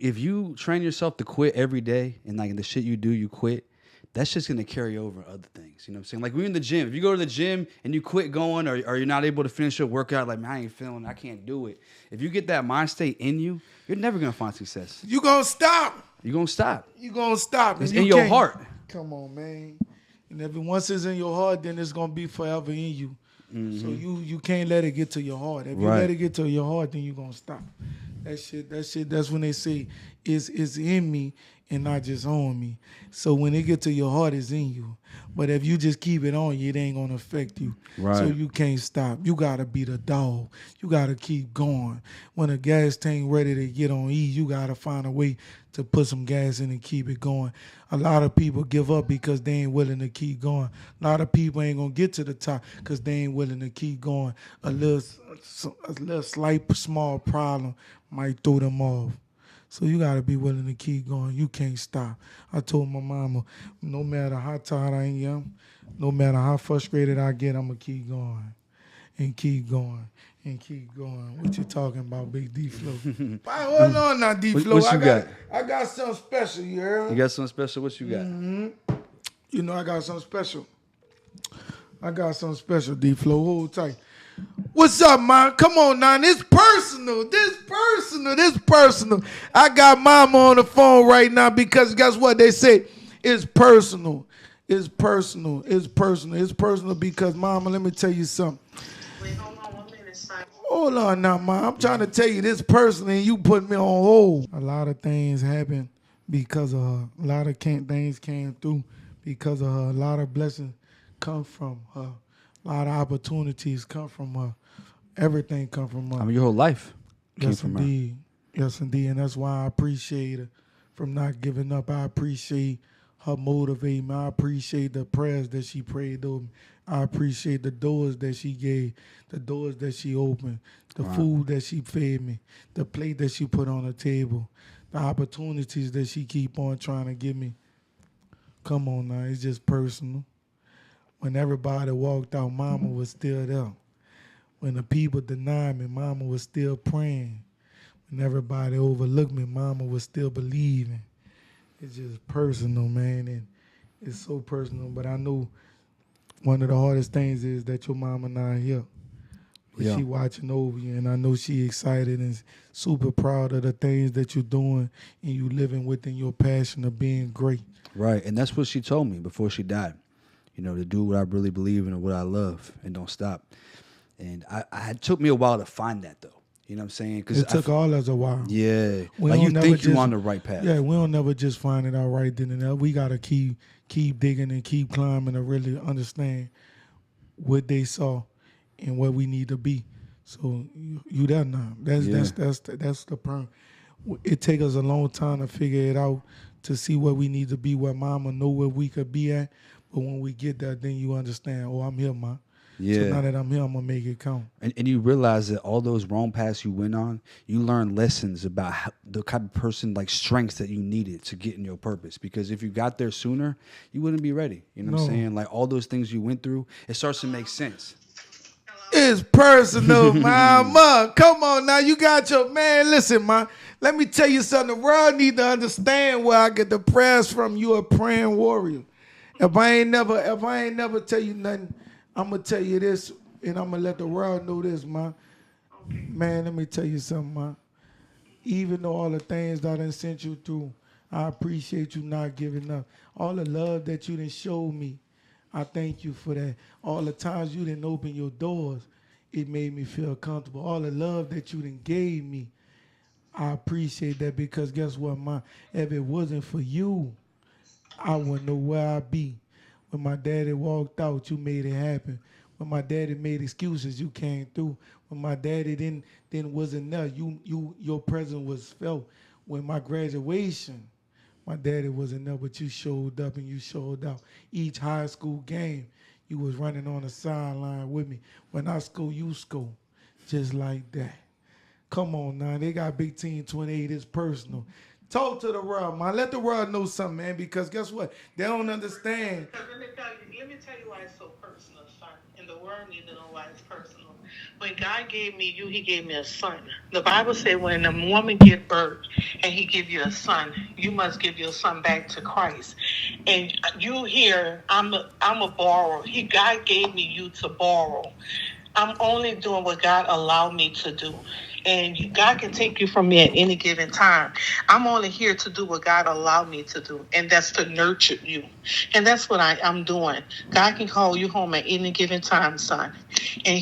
If you train yourself to quit every day and like the shit you do, you quit, that's just gonna carry over other things. You know what I'm saying? Like when you're in the gym, if you go to the gym and you quit going or you're not able to finish your workout, like, man, I ain't feeling it, I can't do it. If you get that mind state in you, you're never gonna find success. You gonna stop. You're gonna stop. You gonna stop. It's And you in your can't- heart. Come on, man. And if once it's in your heart, then it's gonna be forever in you. So you can't let it get to your heart. If you Right. let it get to your heart, then you gonna stop. That shit, that's when they say it's in me and not just on me. So when it get to your heart, it's in you. But if you just keep it on you, it ain't gonna affect you. Right. So you can't stop. You gotta be the dog. You gotta keep going. When a gas tank ready to get on E, you gotta find a way to put some gas in and keep it going. A lot of people give up because they ain't willing to keep going. A lot of people ain't gonna get to the top because they ain't willing to keep going. A little slight small problem might throw them off. So you gotta be willing to keep going. You can't stop. I told my mama, no matter how tired I am, no matter how frustrated I get, I'ma keep going. And keep going. And keep going. What you talking about, Big D Phlo? Hold on now, D Phlo. What you got? I got something special, you heard? You got something special? What you got? You know I got something special. I got something special, D Phlo. Hold tight. What's up, man? Come on now. This personal. I got mama on the phone right now because guess what? They say it's personal. It's personal because mama, let me tell you something. Wait, hold on 1 minute, son. Hold on now, ma. I'm trying to tell you this person and you put me on hold. A lot of things happened because of her. A lot of things came through because of her. A lot of blessings come from her. A lot of opportunities come from her. Everything come from her. I mean, your whole life came Yes, from her. indeed. Yes, indeed. And that's why I appreciate her from not giving up. I appreciate her motivating me. I appreciate the prayers that she prayed over me. I appreciate the doors that she gave, the doors that she opened, the food that she fed me, the plate that she put on the table, the opportunities that she keep on trying to give me. Come on now, it's just personal. When everybody walked out, mama was still there. When the people denied me, mama was still praying. When everybody overlooked me, mama was still believing. It's just personal, man, and it's so personal. But I know one of the hardest things is that your mama not here. But Yeah. she watching over you, and I know she excited and super proud of the things that you're doing and you living within your passion of being great. Right, and that's what she told me before she died. You know, to do what I really believe in and what I love and don't stop. And it took me a while to find that, though. You know what I'm saying? Because It took all us a while. Yeah. We Like don't you never think you're just- on the right path. Yeah, we don't never just find it out right then and there. We gotta keep digging and keep climbing to really understand what they saw and where we need to be. So you there now. That's the problem. It take us a long time to figure it out to see where we need to be, where mama know where we could be at. But when we get there, then you understand, oh, I'm here, ma. Yeah. So now that I'm here, I'm gonna make it count. And you realize that all those wrong paths you went on, you learn lessons about the type of person, like strengths that you needed to get in your purpose. Because if you got there sooner, you wouldn't be ready. You know what I'm No. saying? Like all those things you went through, it starts to make sense. It's personal, mama. Come on now, you got your man. Listen, man. Let me tell you something. The world need to understand where I get the prayers from. You a praying warrior. If I ain't never tell you nothing, I'm gonna tell you this, and I'm gonna let the world know this, man. Man, let me tell you something, man. Even though all the things that I done sent you through, I appreciate you not giving up. All the love that you done showed me, I thank you for that. All the times you didn't open your doors, it made me feel comfortable. All the love that you done gave me, I appreciate that because guess what, man? If it wasn't for you, I wouldn't know where I'd be. When my daddy walked out, you made it happen. When my daddy made excuses, you came through. When my daddy didn't wasn't there, your presence was felt. When my graduation, my daddy wasn't there, but you showed up and you showed out. Each high school game, you was running on the sideline with me. When I school, you school. Just like that. Come on now, they got Big Team 28, it's personal. Talk to the world, man. Let the world know something, man, because guess what? They don't understand. Because let me tell you why it's so personal, son. And the world need to know why it's personal. When God gave me you, he gave me a son. The Bible said when a woman give birth and he give you a son, you must give your son back to Christ. And you here, I'm a borrower. God gave me you to borrow. I'm only doing what God allowed me to do. And God can take you from me at any given time. I'm only here to do what God allowed me to do, and that's to nurture you. And that's what I'm doing. God can call you home at any given time, son. And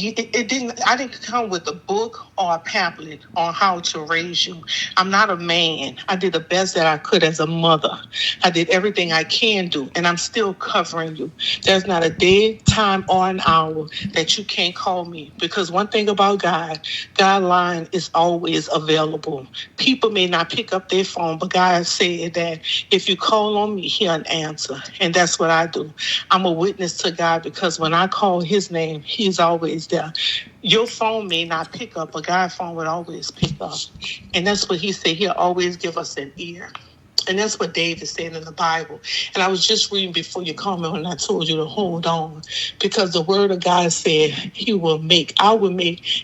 I didn't come with a book or a pamphlet on how to raise you. I'm not a man. I did the best that I could as a mother. I did everything I can do, and I'm still covering you. There's not a day, time, or an hour that you can't call me. Because one thing about God line is always available. People may not pick up their phone, but God said that if you call on me, he'll answer. And that's what I do. I'm a witness to God because when I call his name, he's always there. Your phone may not pick up, but God's phone would always pick up. And that's what he said. He'll always give us an ear. And that's what David said in the Bible. And I was just reading before you comment when I told you to hold on. Because the word of God said I will make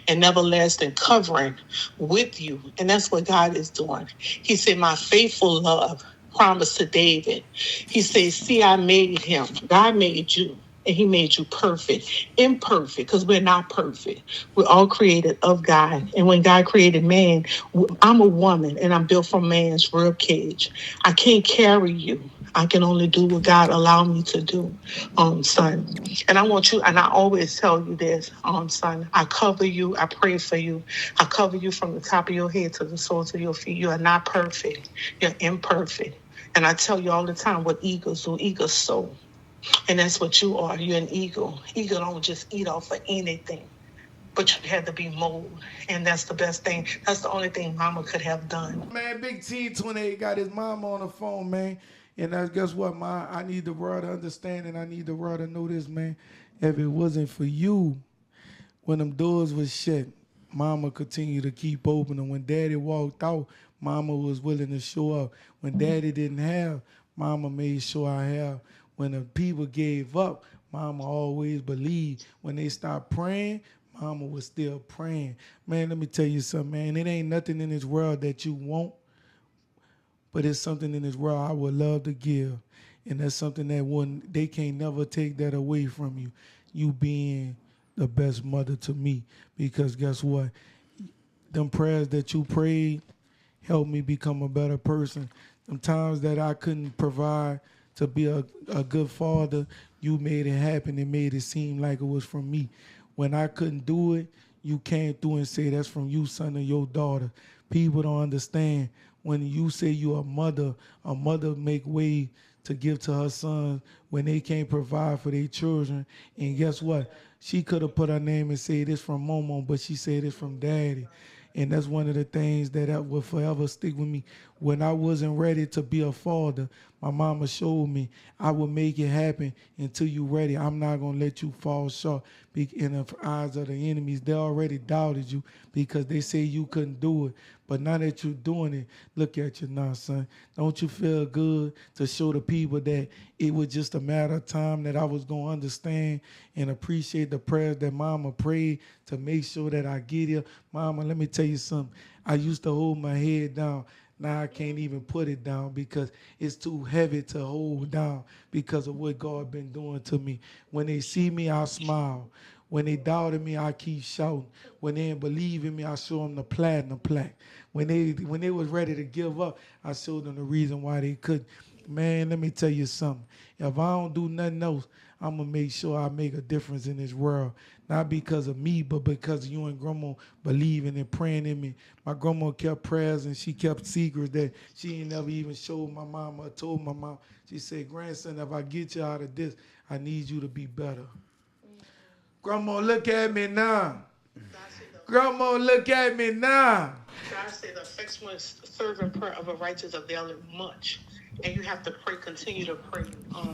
an everlasting covering with you. And that's what God is doing. He said, my faithful love promised to David. He said, see, I made him. God made you. And he made you perfect, imperfect, because we're not perfect. We're all created of God. And when God created man, I'm a woman and I'm built from man's rib cage. I can't carry you. I can only do what God allowed me to do, son. And I want you, and I always tell you this, son, I cover you. I pray for you. I cover you from the top of your head to the soles of your feet. You are not perfect. You're imperfect. And I tell you all the time what eagles do. Eagles sow. And that's what you are. You're an eagle. Eagle don't just eat off of anything. But you had to be molded. And that's the best thing. That's the only thing mama could have done. Man, Big T28 got his mama on the phone, man. And guess what, man? I need the world to understand and I need the world to know this, man. If it wasn't for you, when them doors was shut, mama continued to keep opening. When daddy walked out, mama was willing to show up. When daddy didn't have, mama made sure I have. When the people gave up, mama always believed. When they stopped praying, mama was still praying. Man, let me tell you something, man. It ain't nothing in this world that you want, but it's something in this world I would love to give. And that's something that they can't never take that away from you. You being the best mother to me. Because guess what? Them prayers that you prayed helped me become a better person. Them times that I couldn't provide to be a good father, you made it happen and made it seem like it was from me. When I couldn't do it, you came through and say that's from you, son, or your daughter. People don't understand. When you say you're a mother make way to give to her sons when they can't provide for their children. And guess what? She could have put her name and said this from Momo, but she said it's from Daddy. And that's one of the things that will forever stick with me. When I wasn't ready to be a father, my mama showed me I will make it happen until you're ready. I'm not going to let you fall short. In the eyes of the enemies, they already doubted you because they say you couldn't do it. But now that you're doing it, look at you now, son. Don't you feel good to show the people that it was just a matter of time that I was going to understand and appreciate the prayers that mama prayed to make sure that I get here? Mama, let me tell you something. I used to hold my head down. Now I can't even put it down because it's too heavy to hold down because of what God been doing to me. When they see me, I smile. When they doubted me, I keep shouting. When they didn't believe in me, I show them the platinum plaque. When they was ready to give up, I showed them the reason why they couldn't. Man, let me tell you something. If I don't do nothing else, I'm going to make sure I make a difference in this world. Not because of me, but because you and Grandma believing and praying in me. My grandma kept prayers and she kept secrets that she ain't never even showed my mom or told my mom. She said, grandson, if I get you out of this, I need you to be better. Grandma, look at me now. Grandma, look at me now. God said the effectual fervent prayer of a righteous availeth much. And you have to pray, continue to pray,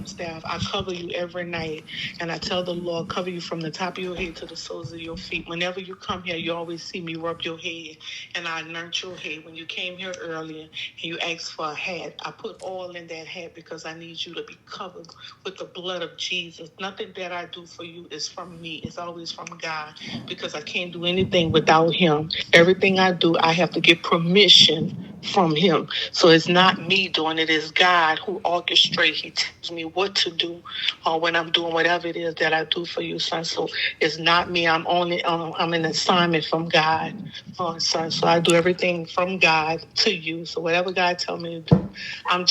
staff. I cover you every night, and I tell the Lord, cover you from the top of your head to the soles of your feet. Whenever you come here, you always see me rub your head, and I anoint your head. When you came here earlier and you asked for a hat, I put oil in that hat because I need you to be covered with the blood of Jesus. Nothing that I do for you is from me. It's always from God, because I can't do anything without him. Everything I do, I have to get permission from him. So it's not me doing it, it's God who orchestrates. He tells me what to do when I'm doing whatever it is that I do for you, son. So it's not me. I'm only I'm an assignment from God, son. So I do everything from God to you. So whatever God tells me to do, I'm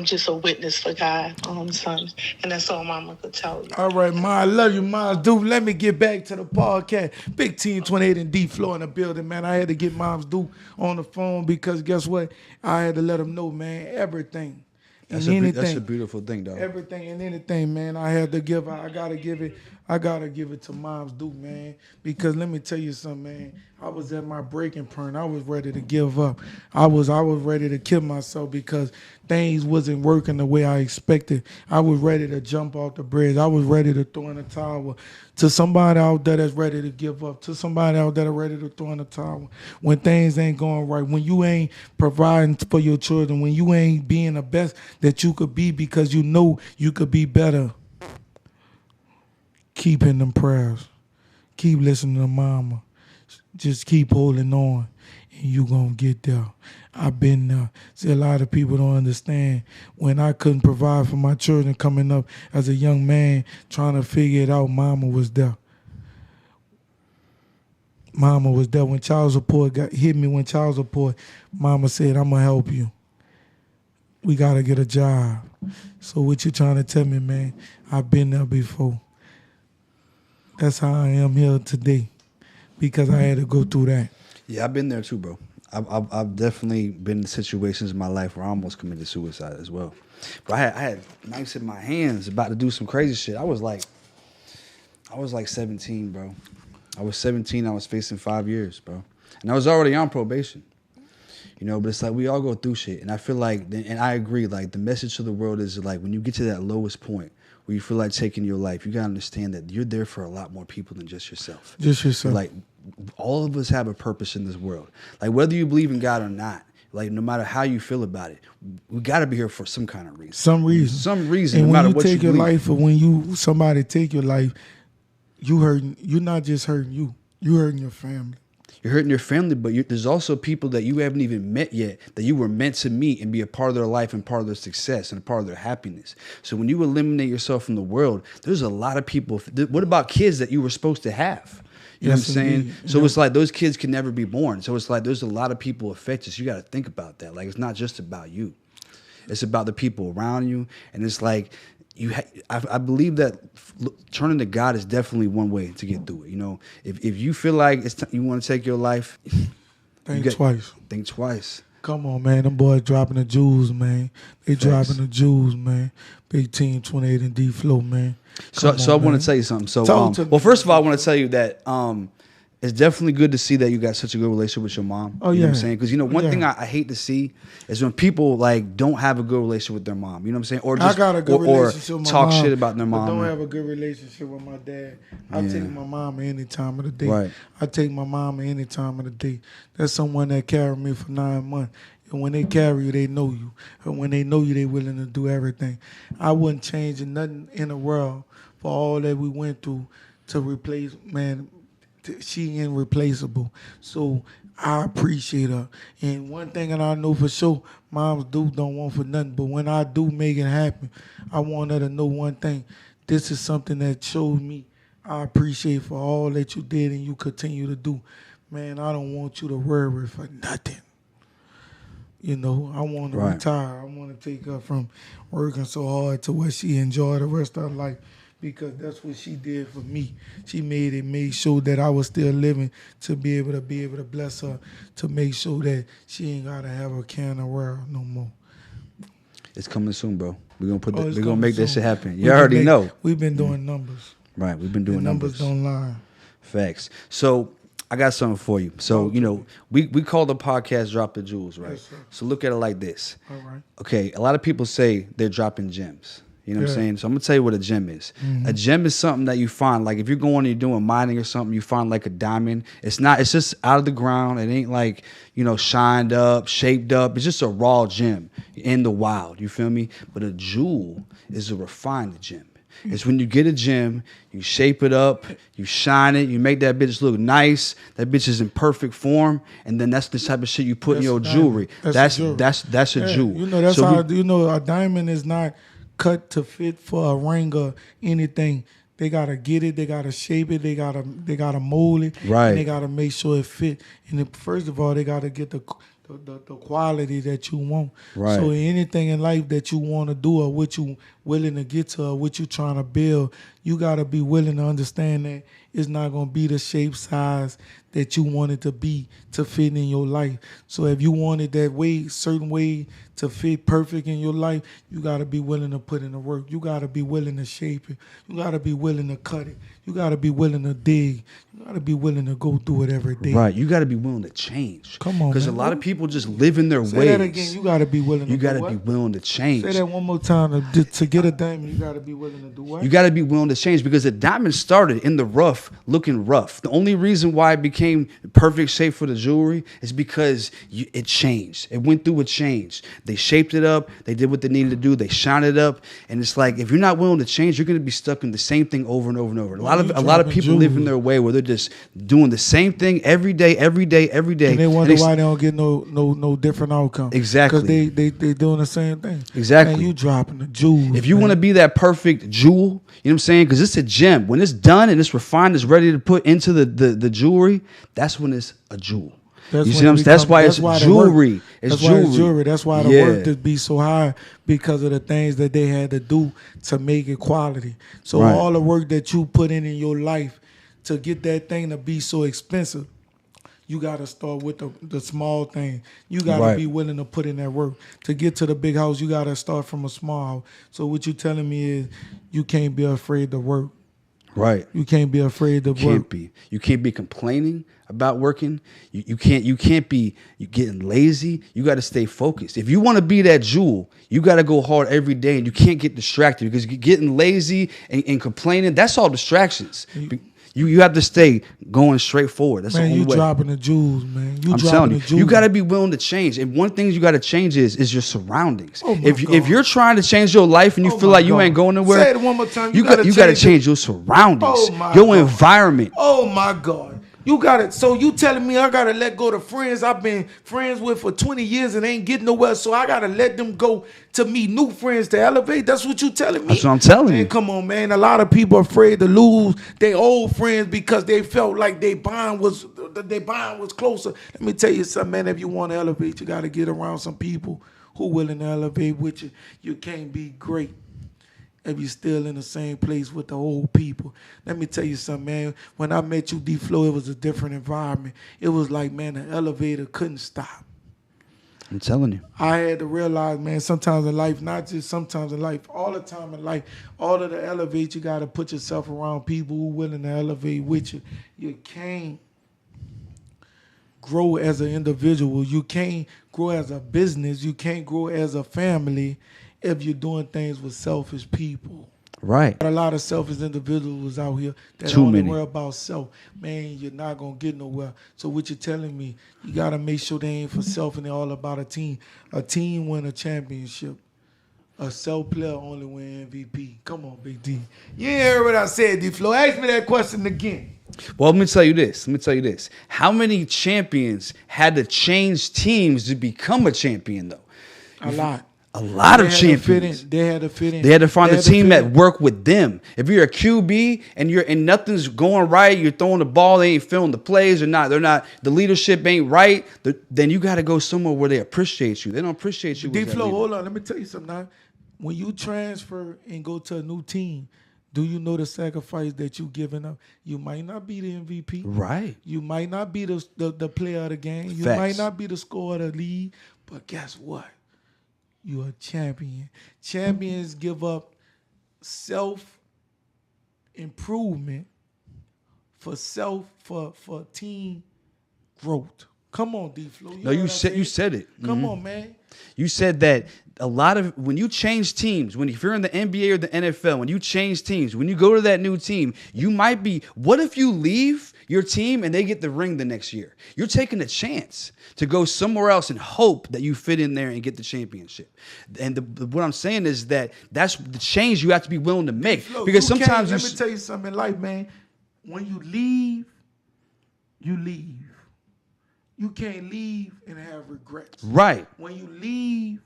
just a witness for God, son. And that's all Mama could tell you. All right, Ma, I love you, Ma. Dude, let me get back to the podcast. Big Team 28 and D Phlo in the building, man. I had to get Mom's Dude on the phone because guess what? I had to let him know, man, everything. That's a beautiful thing, though. Everything and anything, man. I had to give. I gotta give it to Mom's Dude, man. Because let me tell you something, man. I was at my breaking point. I was ready to give up. I was ready to kill myself because things wasn't working the way I expected. I was ready to jump off the bridge. I was ready to throw in the towel. To somebody out there that's ready to give up. To somebody out there ready to throw in the towel. When things ain't going right. When you ain't providing for your children. When you ain't being the best that you could be because you know you could be better. Keep in them prayers. Keep listening to Mama. Just keep holding on, and you gonna get there. I've been there. See, a lot of people don't understand. When I couldn't provide for my children coming up as a young man, trying to figure it out, Mama was there. Mama was there. When child support hit me, Mama said, I'm gonna help you. We gotta get a job. So what you trying to tell me, man? I've been there before. That's how I am here today, because I had to go through that. Yeah, I've been there too, bro. I've definitely been in situations in my life where I almost committed suicide as well. But I had knives in my hands about to do some crazy shit. I was like 17, bro. I was 17. I was facing 5 years, bro. And I was already on probation. You know, but it's like we all go through shit. And I feel like, and I agree, like the message to the world is like when you get to that lowest point, where you feel like taking your life, you gotta understand that you're there for a lot more people than just yourself. Just yourself. Like, all of us have a purpose in this world. Like, whether you believe in God or not, like, no matter how you feel about it, we gotta be here for some kind of reason. Some reason. And no matter what you take your life, or when somebody take your life, you're not just hurting you. You're hurting your family. You're hurting your family, but there's also people that you haven't even met yet that you were meant to meet and be a part of their life and part of their success and a part of their happiness. So when you eliminate yourself from the world, there's a lot of people. What about kids that you were supposed to have? You know what I'm saying? Indeed. So it's like those kids can never be born. So it's like there's a lot of people affected. So you got to think about that. Like, it's not just about you. It's about the people around you. And it's like, I believe that turning to God is definitely one way to get through it. You know, if you feel like you want to take your life, think twice. Think twice. Come on, man. Them boys dropping the jewels, man. They dropping the jewels, man. Big Team 28 and D Phlo, man. So I want to tell you something. So, well, first of all, I want to tell you that it's definitely good to see that you got such a good relationship with your mom. Oh, you yeah. know what I'm saying? Because, one thing I hate to see is when people, like, don't have a good relationship with their mom. You know what I'm saying? Or just, I got a good relationship with my talk mom, shit about their mom. But don't have a good relationship with my dad. I take my mama any time of the day. Right. I take my mama any time of the day. That's someone that carried me for 9 months. And when they carry you, they know you. And when they know you, they willing to do everything. I wouldn't change nothing in the world for all that we went through to replace, man. She irreplaceable. So I appreciate her. And one thing that I know for sure, moms don't want for nothing. But when I do make it happen, I want her to know one thing. This is something that showed me I appreciate for all that you did and you continue to do. Man, I don't want you to worry for nothing. You know, I want to retire. I want to take her from working so hard to where she enjoy the rest of her life. Because that's what she did for me. She made sure that I was still living to be able to bless her, to make sure that she ain't gotta have a care in the world no more. It's coming soon, bro. We're gonna make that shit happen. You already know. We've been doing numbers. Right, we've been doing numbers. Don't lie. Facts. So I got something for you. So, you know, we call the podcast Drop the Jewels, right? Yes, sir. So look at it like this. All right. Okay, a lot of people say they're dropping gems. You know what I'm Yeah. saying? So I'm going to tell you what a gem is. A gem is something that you find, like if you're going and you're doing mining or something, you find like a diamond. It's just out of the ground. It ain't like, you know, shined up, shaped up. It's just a raw gem in the wild. You feel me? But a jewel is a refined gem. It's when you get a gem, you shape it up, you shine it, you make that bitch look nice. That bitch is in perfect form, and then that's the type of shit you put in your jewelry. That's a jewel. You know, that's how you know a diamond is not cut to fit for a ring or anything. They gotta get it, they gotta shape it, they gotta mold it, Right. And they gotta make sure it fit. And first of all, they gotta get the quality that you want. Right. So anything in life that you want to do or what you willing to get to or what you trying to build, you got to be willing to understand that it's not going to be the shape, size that you want it to be to fit in your life. So if you want it that way, certain way to fit perfect in your life, you got to be willing to put in the work. You got to be willing to shape it. You got to be willing to cut it. You got to be willing to dig. You got to be willing to go through it every day. Right. You got to be willing to change. Come on, because a man. lot of people just live in their ways. Say that again. You got to be willing to You got do to what? be willing to change. Say that one more time. To get a diamond, you got to be willing to do what? You got to be willing to change because the diamond started in the rough, looking rough. The only reason why it became perfect shape for the jewelry is because it changed. It went through a change. They shaped it up. They did what they needed to do. They shined it up. And it's like, if you're not willing to change, you're going to be stuck in the same thing over and over and over. A lot of people live in their way where they're just doing the same thing every day. And they wonder why they don't get no different outcome. Exactly. Because they doing the same thing. Exactly. Man, you dropping the jewels. If you want to be that perfect jewel, you know what I'm saying? Because it's a gem. When it's done and it's refined, it's ready to put into the jewelry, that's when it's a jewel. You see what I'm saying? That's why it's jewelry. It's jewelry. That's why the work to be so high, because of the things that they had to do to make it quality. So all the work that you put in your life to get that thing to be so expensive, you got to start with the small thing. You got to be willing to put in that work. To get to the big house, you got to start from a small house. So what you telling me is you can't be afraid to work. Right. You can't be afraid to work. You can't be complaining about working. You can't be getting lazy. You got to stay focused. If you want to be that jewel, you got to go hard every day, and you can't get distracted because getting lazy and complaining, that's all distractions. You have to stay going straight forward. That's the only way. You dropping the jewels, man. I'm telling you, you got to be willing to change. And one thing you got to change is your surroundings. If you're trying to change your life and you feel like you ain't going nowhere, say it one more time. You got to change your surroundings, your environment. Oh my God. You got it. So you telling me I got to let go to friends I've been friends with for 20 years and ain't getting nowhere, so I got to let them go to meet new friends to elevate? That's what you telling me? That's what I'm telling you. Come on, man. A lot of people are afraid to lose their old friends because they felt like their bond was closer. Let me tell you something, man. If you want to elevate, you got to get around some people who willing to elevate with you. You can't be great if you're still in the same place with the old people. Let me tell you something, man. When I met you, D Phlo, it was a different environment. It was like, man, the elevator couldn't stop. I'm telling you. I had to realize, man, sometimes in life, not just sometimes in life, all the time in life, all of the elevate, you got to put yourself around people who willing to elevate with you. You can't grow as an individual. You can't grow as a business. You can't grow as a family if you're doing things with selfish people. Right. A lot of selfish individuals out here that Too only many. worry about self. Man, you're not going to get nowhere. So what you're telling me, you got to make sure they ain't for self and they're all about a team. A team win a championship. A self player only win MVP. Come on, Big D. You ain't heard what I said, D Phlo. Ask me that question again. Well, let me tell you this. How many champions had to change teams to become a champion, though? A lot. A lot of champions. They had to fit in. They had to find a team that worked with them. If you're a QB and nothing's going right, you're throwing the ball, they ain't filling the plays, they're not, the leadership ain't right, then you got to go somewhere where they appreciate you. They don't appreciate you. D Phlo, hold on, let me tell you something now. When you transfer and go to a new team, do you know the sacrifice that you giving up? You might not be the MVP. Right. You might not be the player of the game. You Facts. might not be the scorer of the league. But guess what? You're a champion. Champions give up self-improvement for team growth. Come on, D Phlo. No, you said it. Come on, man. You said that a lot of when you change teams, if you're in the NBA or the NFL, when you change teams, when you go to that new team, you might be. What if you leave your team and they get the ring the next year? You're taking a chance to go somewhere else and hope that you fit in there and get the championship. And what I'm saying is that's the change you have to be willing to make. Look, because sometimes let me tell you something in life, man. When you leave, you leave. You can't leave and have regrets. Right. When you leave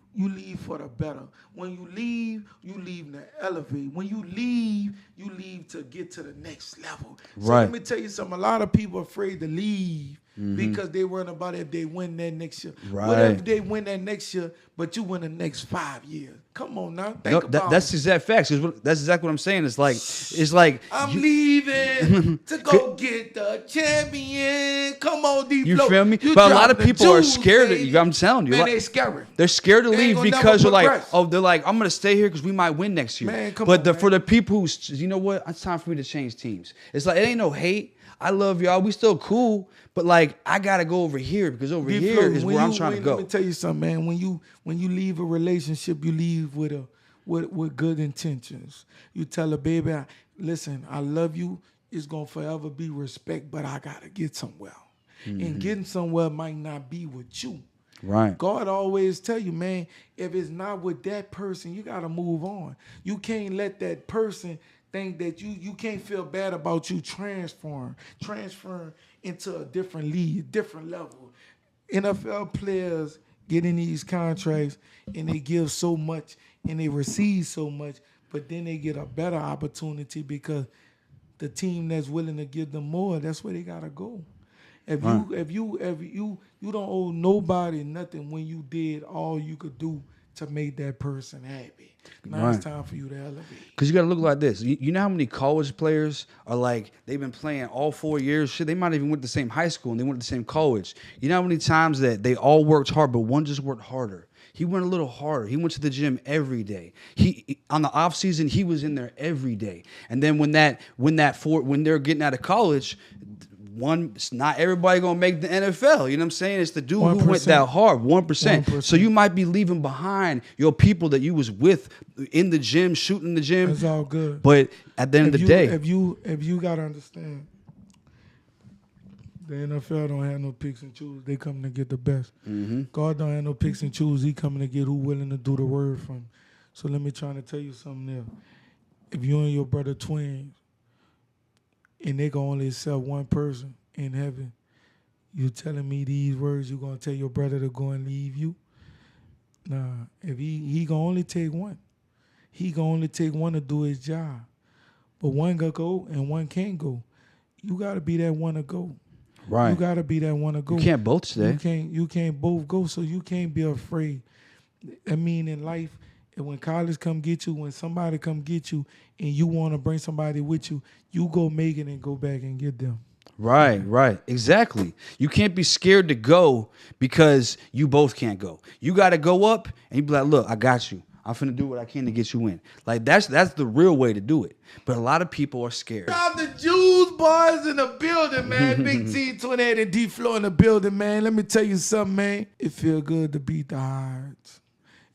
for the better. When you leave to elevate. When you leave to get to the next level. So right. Let me tell you something. A lot of people are afraid to leave because they worrying about if they win that next year. Right. What if they win that next year, but you win the next 5 years? Come on now. Think about that's exact facts. That's exactly what I'm saying. It's like I'm leaving to go get the champion. Come on, D Phlo. You feel me? You but a lot of dropped the people are juice, scared. baby. I'm telling you, Man, they scared. They're scared to leave because they're progress. I'm going to stay here because we might win next year. Man, for the people who, you know what? It's time for me to change teams. It's like, it ain't no hate. I love y'all. We still cool. But like, I got to go over here because over here is where I'm trying to go. Let me tell you something, man. When you leave a relationship, you leave with good intentions. You tell a baby, listen, I love you. It's going to forever be respect, but I got to get somewhere. And getting somewhere might not be with you. Right. God always tell you, man, if it's not with that person, you got to move on. You can't let that person think that you can't feel bad about you transferring into a different league, different level. NFL players get in these contracts and they give so much and they receive so much, but then they get a better opportunity because the team that's willing to give them more, that's where they gotta go. If you don't owe nobody nothing when you did all you could do to make that person happy. Now it's time for you to elevate. Because you got to look like this. You know how many college players are like, they've been playing all 4 years? Shit, they might even went to the same high school and they went to the same college. You know how many times that they all worked hard, but one just worked harder? He went a little harder. He went to the gym every day. He on the off season, he was in there every day. And then when they're getting out of college, not everybody gonna make the NFL. You know what I'm saying? It's the dude 1%. Who went that hard, 1%. So you might be leaving behind your people that you was with in the gym, shooting the gym. It's all good. But at the end of the day, if you gotta understand, the NFL don't have no picks and choose. They coming to get the best. God don't have no picks and choose. He coming to get who willing to do the word from. So let me try to tell you something there. If you and your brother twins, and they can only accept one person in heaven, you telling me these words, you going to tell your brother to go and leave you? Nah, if he going to only take one. He going to only take one to do his job. But one going to go and one can't go. You got to be that one to go. Right. You got to be that one to go. You can't both stay. You can't both go, so you can't be afraid. I mean, in life, when college come get you, when somebody come get you, and you want to bring somebody with you, you go make it and go back and get them. Right. Exactly. You can't be scared to go because you both can't go. You got to go up and you be like, look, I got you. I'm finna do what I can to get you in. Like, that's the real way to do it. But a lot of people are scared. Drop the Jews boys in the building, man. Big T28 and D Phlo in the building, man. Let me tell you something, man. It feel good to beat the odds.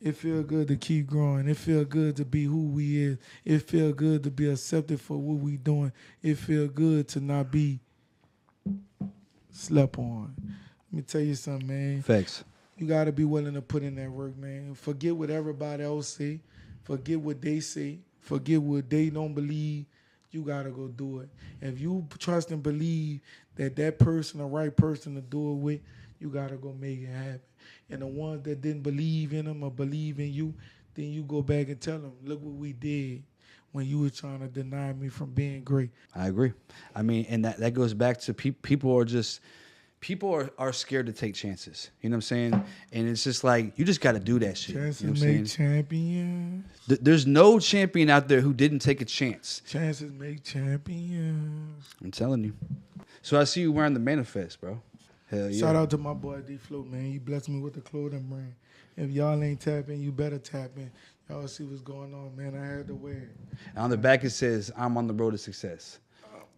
It feel good to keep growing. It feel good to be who we is. It feel good to be accepted for what we doing. It feel good to not be slept on. Let me tell you something, man. Facts. You got to be willing to put in that work, man. Forget what everybody else say. Forget what they say. Forget what they don't believe. You got to go do it. If you trust and believe that person, the right person to do it with, you got to go make it happen. And the ones that didn't believe in them or believe in you, then you go back and tell them, look what we did when you were trying to deny me from being great. I agree. I mean, and that goes back to people are scared to take chances. You know what I'm saying? And it's just like, you just got to do that shit. Chances you know what I'm make champions. There's no champion out there who didn't take a chance. Chances make champions. I'm telling you. So I see you wearing the manifest, bro. Hell yeah. Shout out to my boy D Phlo, man. He blessed me with the clothing brand. If y'all ain't tapping, you better tap in. Y'all see what's going on, man. I had to wear it. And on the back it says, I'm on the road to success.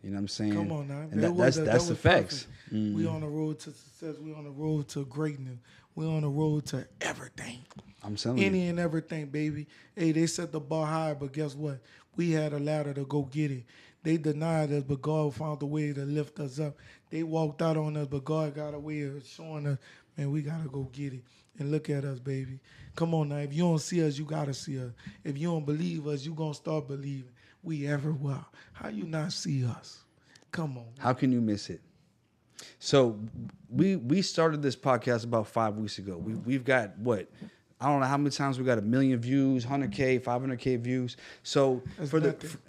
You know what I'm saying? Come on now. And that's the facts. Mm-hmm. We on the road to success. We on the road to greatness. We on the road to everything. I'm telling you. Any and everything, baby. Hey, they set the bar high, but guess what? We had a ladder to go get it. They denied us, but God found a way to lift us up. They walked out on us, but God got a way of showing us, man, we got to go get it. And look at us, baby. Come on now. If you don't see us, you got to see us. If you don't believe us, you going to start believing. We everywhere. How you not see us? Come on. How can you miss it? So we started this podcast about 5 weeks ago. We've got what? I don't know how many times we got 1 million views, 100K, 500K views. So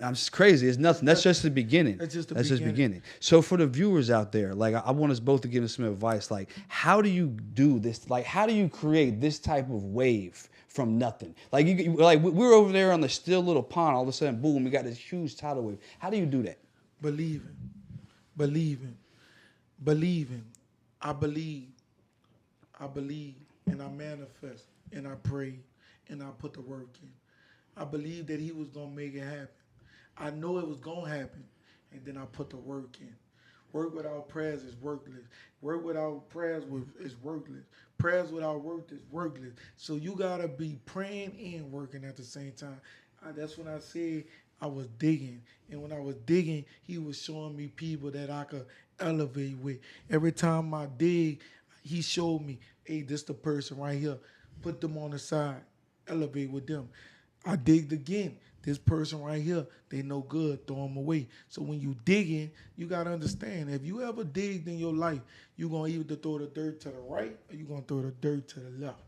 I'm just crazy. It's nothing. That's just the beginning. That's just the beginning. So for the viewers out there, like I want us both to give us some advice. Like, how do you do this? Like, how do you create this type of wave from nothing? Like we're over there on the still little pond. All of a sudden, boom, we got this huge tidal wave. How do you do that? Believing. I believe, and I manifest, and I pray, and I put the work in. I believe that he was going to make it happen. I know it was going to happen, and then I put the work in. Work without prayers is worthless. Work without prayers is worthless. Prayers without work is worthless. So you got to be praying and working at the same time. That's when I said I was digging. And when I was digging, he was showing me people that I could elevate with. Every time I dig, he showed me, hey, this the person right here. Put them on the side. Elevate with them. I digged again. This person right here, they no good. Throw them away. So when you digging, you got to understand, if you ever digged in your life, you're going to either throw the dirt to the right or you're going to throw the dirt to the left.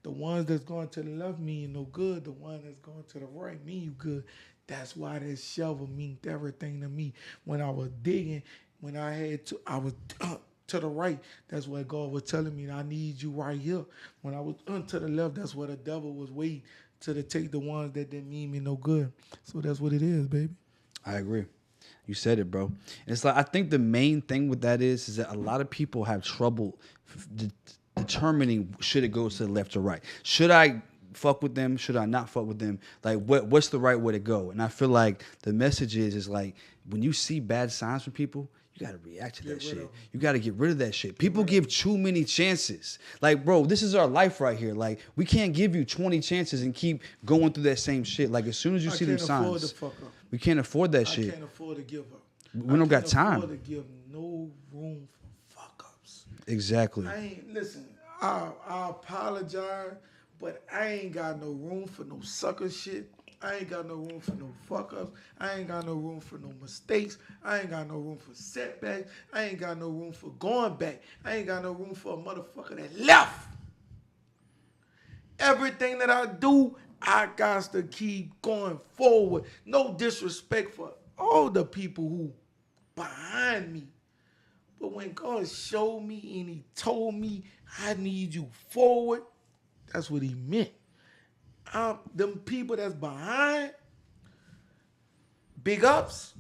The ones that's going to the left mean you no good. The one that's going to the right mean you good. That's why that shovel means everything to me. When I was digging, when I was to the right, that's what God was telling me, I need you right here. When I was to the left, that's where the devil was waiting to take the ones that didn't mean me no good. So that's what it is, baby. I agree. You said it, bro. And it's like, I think the main thing with that is that a lot of people have trouble determining should it go to the left or right. Should I fuck with them? Should I not fuck with them? Like, what's the right way to go? And I feel like the message is like, when you see bad signs from people, you got to react to that shit. You got to get rid of that shit. People give too many chances. Like, bro, this is our life right here. Like, we can't give you 20 chances and keep going through that same shit. Like, as soon as you see them signs, we can't afford that shit. I can't afford to give up. We don't got time. I can't afford to give no room for fuck-ups. Exactly. I apologize, but I ain't got no room for no sucker shit. I ain't got no room for no fuck-ups. I ain't got no room for no mistakes. I ain't got no room for setbacks. I ain't got no room for going back. I ain't got no room for a motherfucker that left. Everything that I do, I got to keep going forward. No disrespect for all the people who behind me. But when God showed me and he told me, I need you forward, that's what he meant. Them people that's behind, big ups,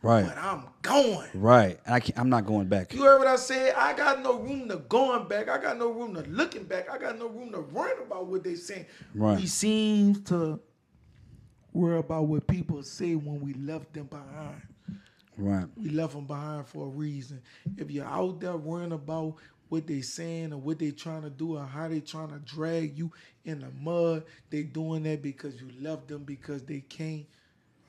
right? But I'm going. Right. I'm not going back. You heard what I said? I got no room to going back. I got no room to looking back. I got no room to worry about what they saying. Right. We seem to worry about what people say when we left them behind. Right. We left them behind for a reason. If you're out there worrying about what they saying or what they trying to do or how they trying to drag you in the mud, they doing that because you left them, because they can't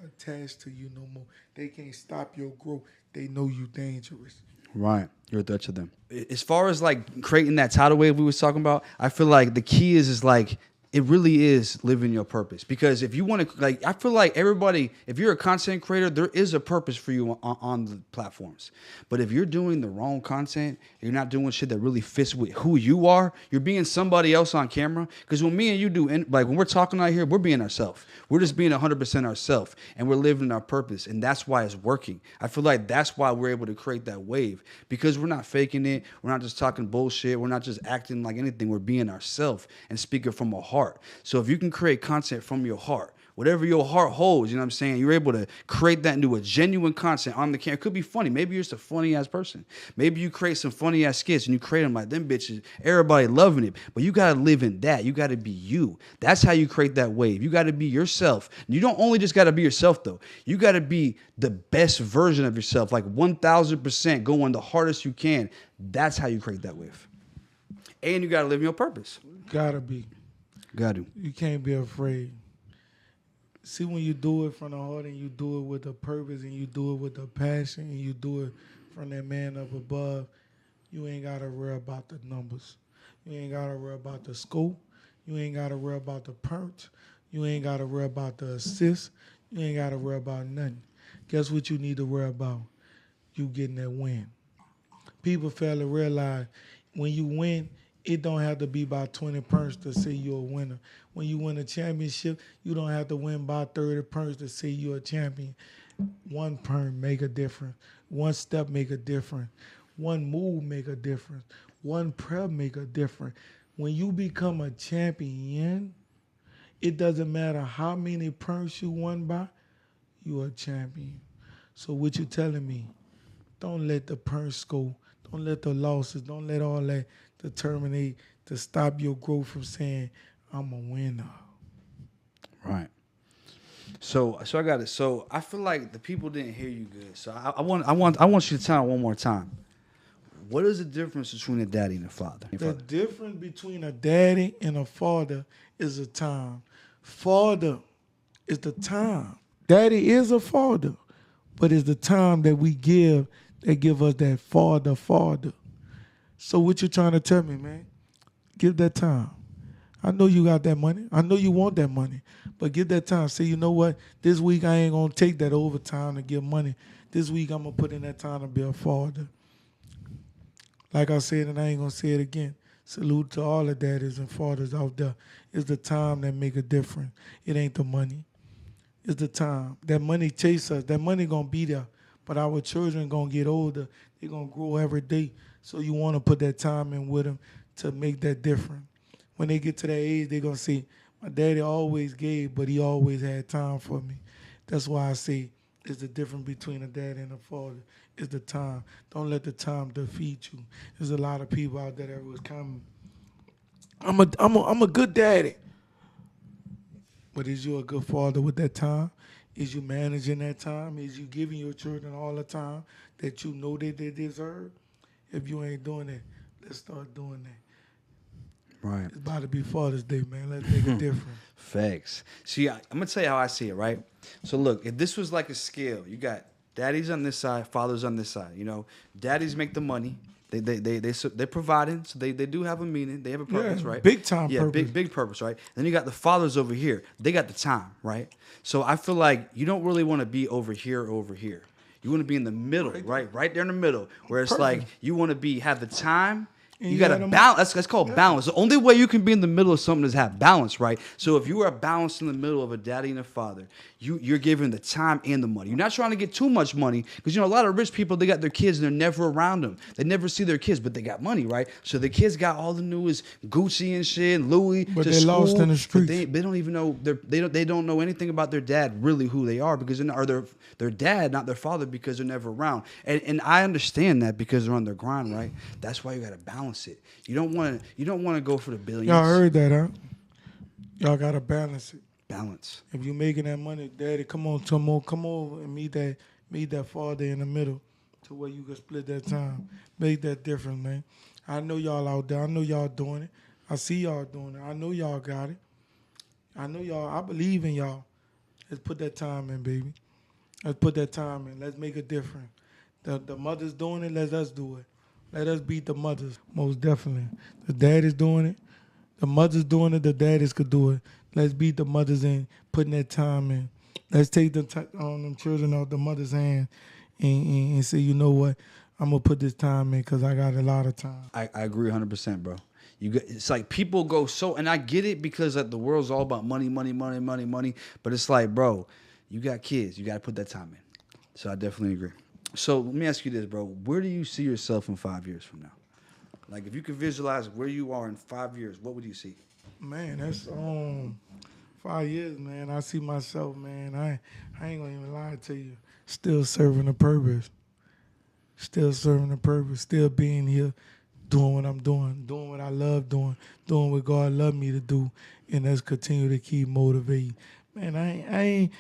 attach to you no more. They can't stop your growth. They know you dangerous. Right. You're a threat to them. As far as like creating that tidal wave we was talking about, I feel like the key is like, it really is living your purpose. Because if you want to, like, I feel like everybody, if you're a content creator, there is a purpose for you on the platforms. But if you're doing the wrong content, you're not doing shit that really fits with who you are, you're being somebody else on camera. Because when me and you do, like when we're talking out here, we're being ourselves. We're just being 100% ourselves. And we're living our purpose. And that's why it's working. I feel like that's why we're able to create that wave. Because we're not faking it. We're not just talking bullshit. We're not just acting like anything. We're being ourselves and speaking from our heart. So if you can create content from your heart, whatever your heart holds, you know what I'm saying? You're able to create that into a genuine content on the camera. It could be funny. Maybe you're just a funny ass person. Maybe you create some funny ass skits and you create them like them bitches, everybody loving it. But you gotta live in that. You gotta be you. That's how you create that wave. You gotta be yourself. You don't only just gotta be yourself though. You gotta be the best version of yourself, like 1000%, going the hardest you can. That's how you create that wave. And you gotta live in your purpose. Gotta be. Got to. You can't be afraid. See, when you do it from the heart and you do it with a purpose and you do it with a passion and you do it from that man up above, you ain't got to worry about the numbers. You ain't got to worry about the scope. You ain't got to worry about the perch. You ain't got to worry about the assist. You ain't got to worry about nothing. Guess what you need to worry about? You getting that win. People fail to realize when you win, it don't have to be by 20 points to say you're a winner. When you win a championship, you don't have to win by 30 points to say you're a champion. One point make a difference. One step make a difference. One move make a difference. One prep make a difference. When you become a champion, it doesn't matter how many points you won by, you're a champion. So what you telling me? Don't let the points go. Don't let the losses, don't let all that determinate to stop your growth from saying, I'm a winner. Right. So I got it. So I feel like the people didn't hear you good. So I want you to tell them one more time. What is the difference between a daddy and a father? The difference between a daddy and a father is the time. Father is the time. Daddy is a father, but it's the time that we give that give us that father. So what you trying to tell me, man? Give that time. I know you got that money. I know you want that money. But give that time. Say, you know what? This week I ain't going to take that overtime to give money. This week I'm going to put in that time to be a father. Like I said, and I ain't going to say it again. Salute to all the daddies and fathers out there. It's the time that make a difference. It ain't the money. It's the time. That money chase us. That money going to be there. But our children going to get older. They're going to grow every day. So you want to put that time in with them to make that difference. When they get to that age, they're going to say, my daddy always gave, but he always had time for me. That's why I say it's the difference between a daddy and a father. It's the time. Don't let the time defeat you. There's a lot of people out there that was coming. I'm a good daddy. But is you a good father with that time? Is you managing that time? Is you giving your children all the time that you know that they deserve? If you ain't doing that, let's start doing that. Right. It's about to be Father's Day, man. Let's make a difference. Facts. See, I'm going to tell you how I see it, right? So look, if this was like a scale, you got daddies on this side, fathers on this side. You know, daddies make the money. They're providing, so they do have a meaning. They have a purpose, right? Big time yeah, purpose. big purpose, right? Then you got the fathers over here. They got the time, right? So I feel like you don't really want to be over here. You want to be in the middle, right? Right there in the middle, where it's like you want to have the time. You got to balance. That's called balance. The only way you can be in the middle of something is have balance, right? So if you are balanced in the middle of a daddy and a father, you're giving the time and the money. You're not trying to get too much money because, you know, a lot of rich people, they got their kids and they're never around them. They never see their kids, but they got money, right? So the kids got all the newest Gucci and shit, Louis. But they're lost in the streets. They don't even know, they don't know anything about their dad, really who they are, because their dad, not their father, because they're never around. And I understand that because they're on their grind, right? That's why you got to balance it. You don't want to go for the billions. Y'all heard that, huh? Y'all got to balance it. Balance. If you're making that money, daddy, come on and meet that father in the middle to where you can split that time. Make that difference, man. I know y'all out there. I know y'all doing it. I see y'all doing it. I know y'all got it. I know y'all. I believe in y'all. Let's put that time in, baby. Let's put that time in. Let's make a difference. The mothers doing it, let us do it. Let us beat the mothers, most definitely. The daddies doing it. The mothers doing it, the daddies could do it. Let's beat the mothers in putting that time in. Let's take them children out the mother's hand and say, you know what, I'm going to put this time in because I got a lot of time. I agree 100%, bro. It's like people go so, and I get it because like, the world's all about money. But it's like, bro, you got kids. You got to put that time in. So I definitely agree. So let me ask you this, bro. Where do you see yourself in 5 years from now? Like if you could visualize where you are in 5 years, what would you see? Man, that's 5 years, man, I see myself, man. I ain't gonna even lie to you. Still serving a purpose. Still serving a purpose. Still being here, doing what I'm doing what I love doing what God loved me to do, and let's continue to keep motivating. Man, I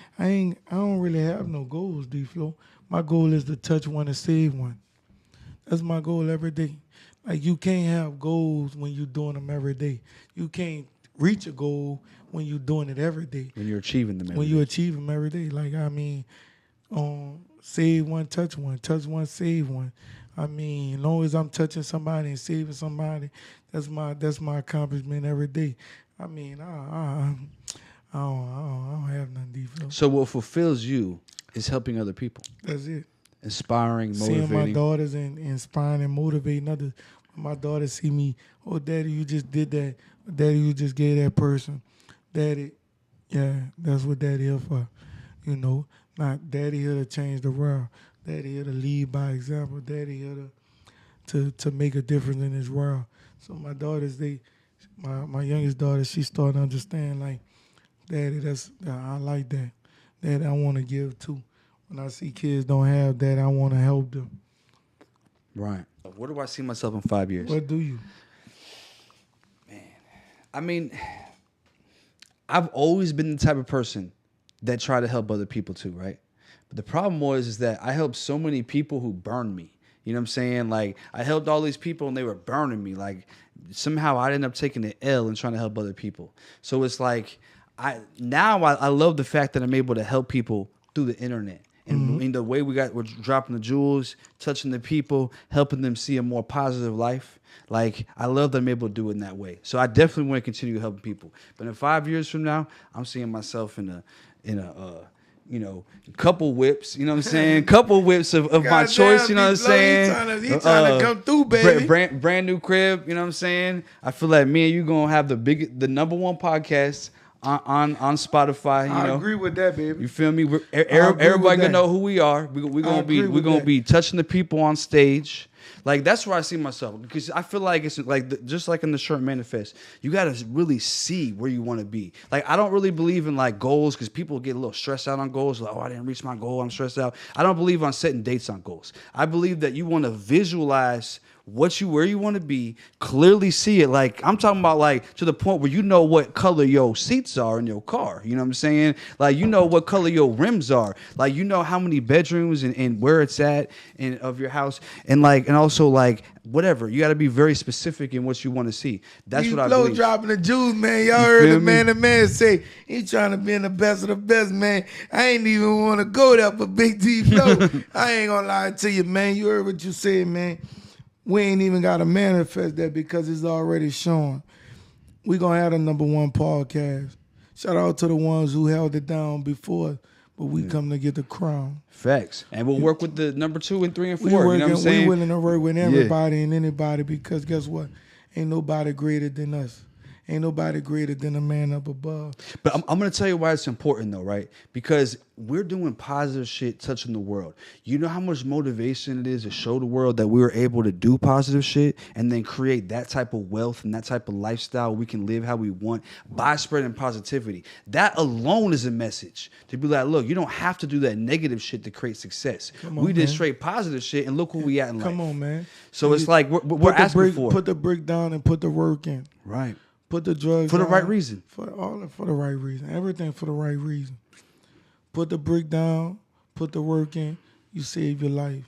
don't really have no goals, D Phlo. My goal is to touch one and save one. That's my goal every day. Like, you can't have goals when you're doing them every day. You can't reach a goal when you're doing it every day. When you're achieving them every When day. you achieve them every day. Like, I mean, save one, touch one, save one. I mean, as long as I'm touching somebody and saving somebody, that's my accomplishment every day. I mean, I don't have nothing, D Phlo. So what fulfills you is helping other people. That's it. Inspiring, motivating. Seeing my daughters and inspiring and motivating others. When my daughters see me, oh, Daddy, you just did that. Daddy, you just gave that person. Daddy, yeah, that's what Daddy here for. You know, not Daddy here to change the world. Daddy here to lead by example. Daddy here to make a difference in this world. So my daughters, my youngest daughter, she started to understand, like, Daddy, I like that. Daddy, I want to give too. When I see kids don't have that, I want to help them. Right. Where do I see myself in 5 years? What do you? I mean, I've always been the type of person that try to help other people too, right? But the problem is that I helped so many people who burned me. You know what I'm saying? Like, I helped all these people and they were burning me. Like, somehow I ended up taking the L and trying to help other people. So it's like, I love the fact that I'm able to help people through the internet. And in the way we're dropping the jewels, touching the people, helping them see a more positive life. Like, I love that I'm able to do it in that way. So I definitely want to continue helping people. But in 5 years from now, I'm seeing myself in a couple whips, you know what I'm saying? Couple whips of my choice, you know what I'm saying? He trying to come through, baby. Brand new crib, you know what I'm saying? I feel like me and you gonna have the number one podcast on Spotify. You know? I agree with that, baby. You feel me? Everybody gonna know who we are. We're gonna be touching the people on stage. Like, that's where I see myself, because I feel like it's like just like in the short manifest, you got to really see where you want to be. Like, I don't really believe in like goals, because people get a little stressed out on goals. Like, oh, I didn't reach my goal, I'm stressed out. I don't believe on setting dates on goals. I believe that you want to visualize where you want to be, clearly see it. Like, I'm talking about, like, to the point where you know what color your seats are in your car. You know what I'm saying? Like, you know what color your rims are. Like, you know how many bedrooms and where it's at of your house. And also, like, whatever. You got to be very specific in what you want to see. That's what I believe. Dropping the juice, man. Y'all heard the man say he trying to be in the best of the best, man. I ain't even want to go there for Big D Phlo. I ain't gonna lie to you, man. You heard what you said, man. We ain't even got to manifest that because it's already shown. We going to have the number one podcast. Shout out to the ones who held it down before, but we come to get the crown. Facts. And we'll work with the number 2 and 3 and 4. You know what I'm saying? We willing to work with everybody and anybody, because guess what? Ain't nobody greater than us. Ain't nobody greater than a man up above. But I'm going to tell you why it's important, though, right? Because we're doing positive shit, touching the world. You know how much motivation it is to show the world that we were able to do positive shit and then create that type of wealth and that type of lifestyle we can live how we want by spreading positivity. That alone is a message to be like, look, you don't have to do that negative shit to create success. We did straight positive shit, and look where we at in life. Come on, man. So it's like we're asking for it. Put the brick down and put the work in. Right. Put the drugs for the down, right reason. For the right reason. Everything for the right reason. Put the brick down, put the work in, you save your life.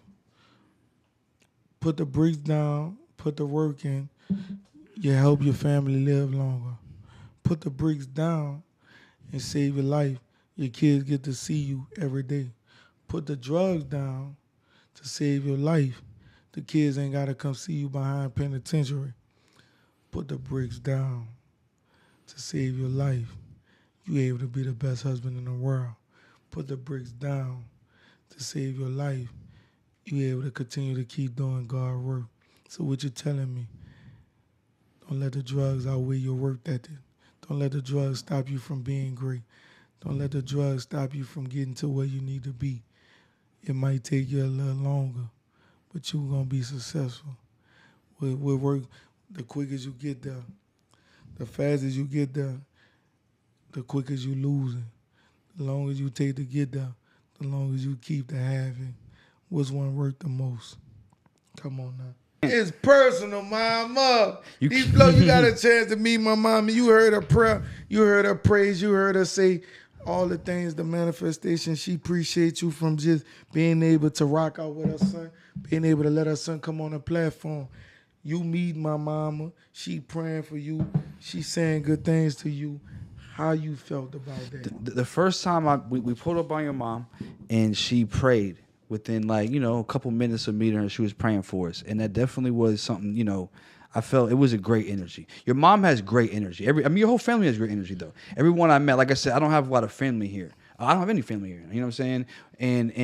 Put the bricks down, put the work in, you help your family live longer. Put the bricks down and save your life. Your kids get to see you every day. Put the drugs down to save your life. The kids ain't got to come see you behind penitentiary. Put the bricks down to save your life. You able to be the best husband in the world. Put the bricks down to save your life. You able to continue to keep doing God work. So what you telling me? Don't let the drugs outweigh your work ethic. Don't let the drugs stop you from being great. Don't let the drugs stop you from getting to where you need to be. It might take you a little longer, but you're going to be successful. With work, the quicker you get there, the faster you get there, the quicker you losing. The longer you take to get there, the longer you keep the having. Which one worked the most? Come on now. It's personal, mama. D Phlo, you got a chance to meet my mama. You heard her prayer. You heard her praise. You heard her say all the things, the manifestation. She appreciates you from just being able to rock out with her son, being able to let her son come on the platform. You meet my mama. She praying for you. She saying good things to you. How you felt about that? The first time we pulled up on your mom, and she prayed within a couple minutes of meeting her. She was praying for us, and that definitely was something. I felt it was a great energy. Your mom has great energy. Your whole family has great energy though. Everyone I met, like I said, I don't have a lot of family here. I don't have any family here. You know what I'm saying?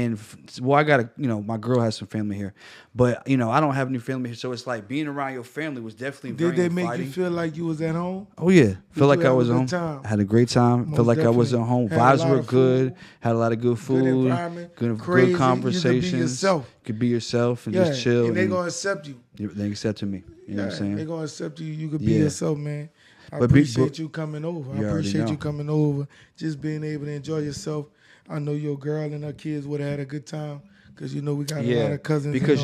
I got my girl has some family here, but I don't have any family here. So it's like being around your family was definitely very Did they inviting. make you feel like you was at home? Oh yeah, feel like I was at home. home. I had a great time. Most Felt like I was at definitely. home. Had a Vibes lot were of good. food, Had a lot of good food. environment, Good crazy. You conversations. could be yourself. You could be yourself and just chill. And they gonna accept you. They accepted me. You know what I'm saying? They gonna accept you. You could be yourself, man. I But appreciate you coming over. I You already appreciate know. you coming over. Just being able to enjoy yourself. I know your girl and her kids would have had a good time because we got a lot of cousins. Because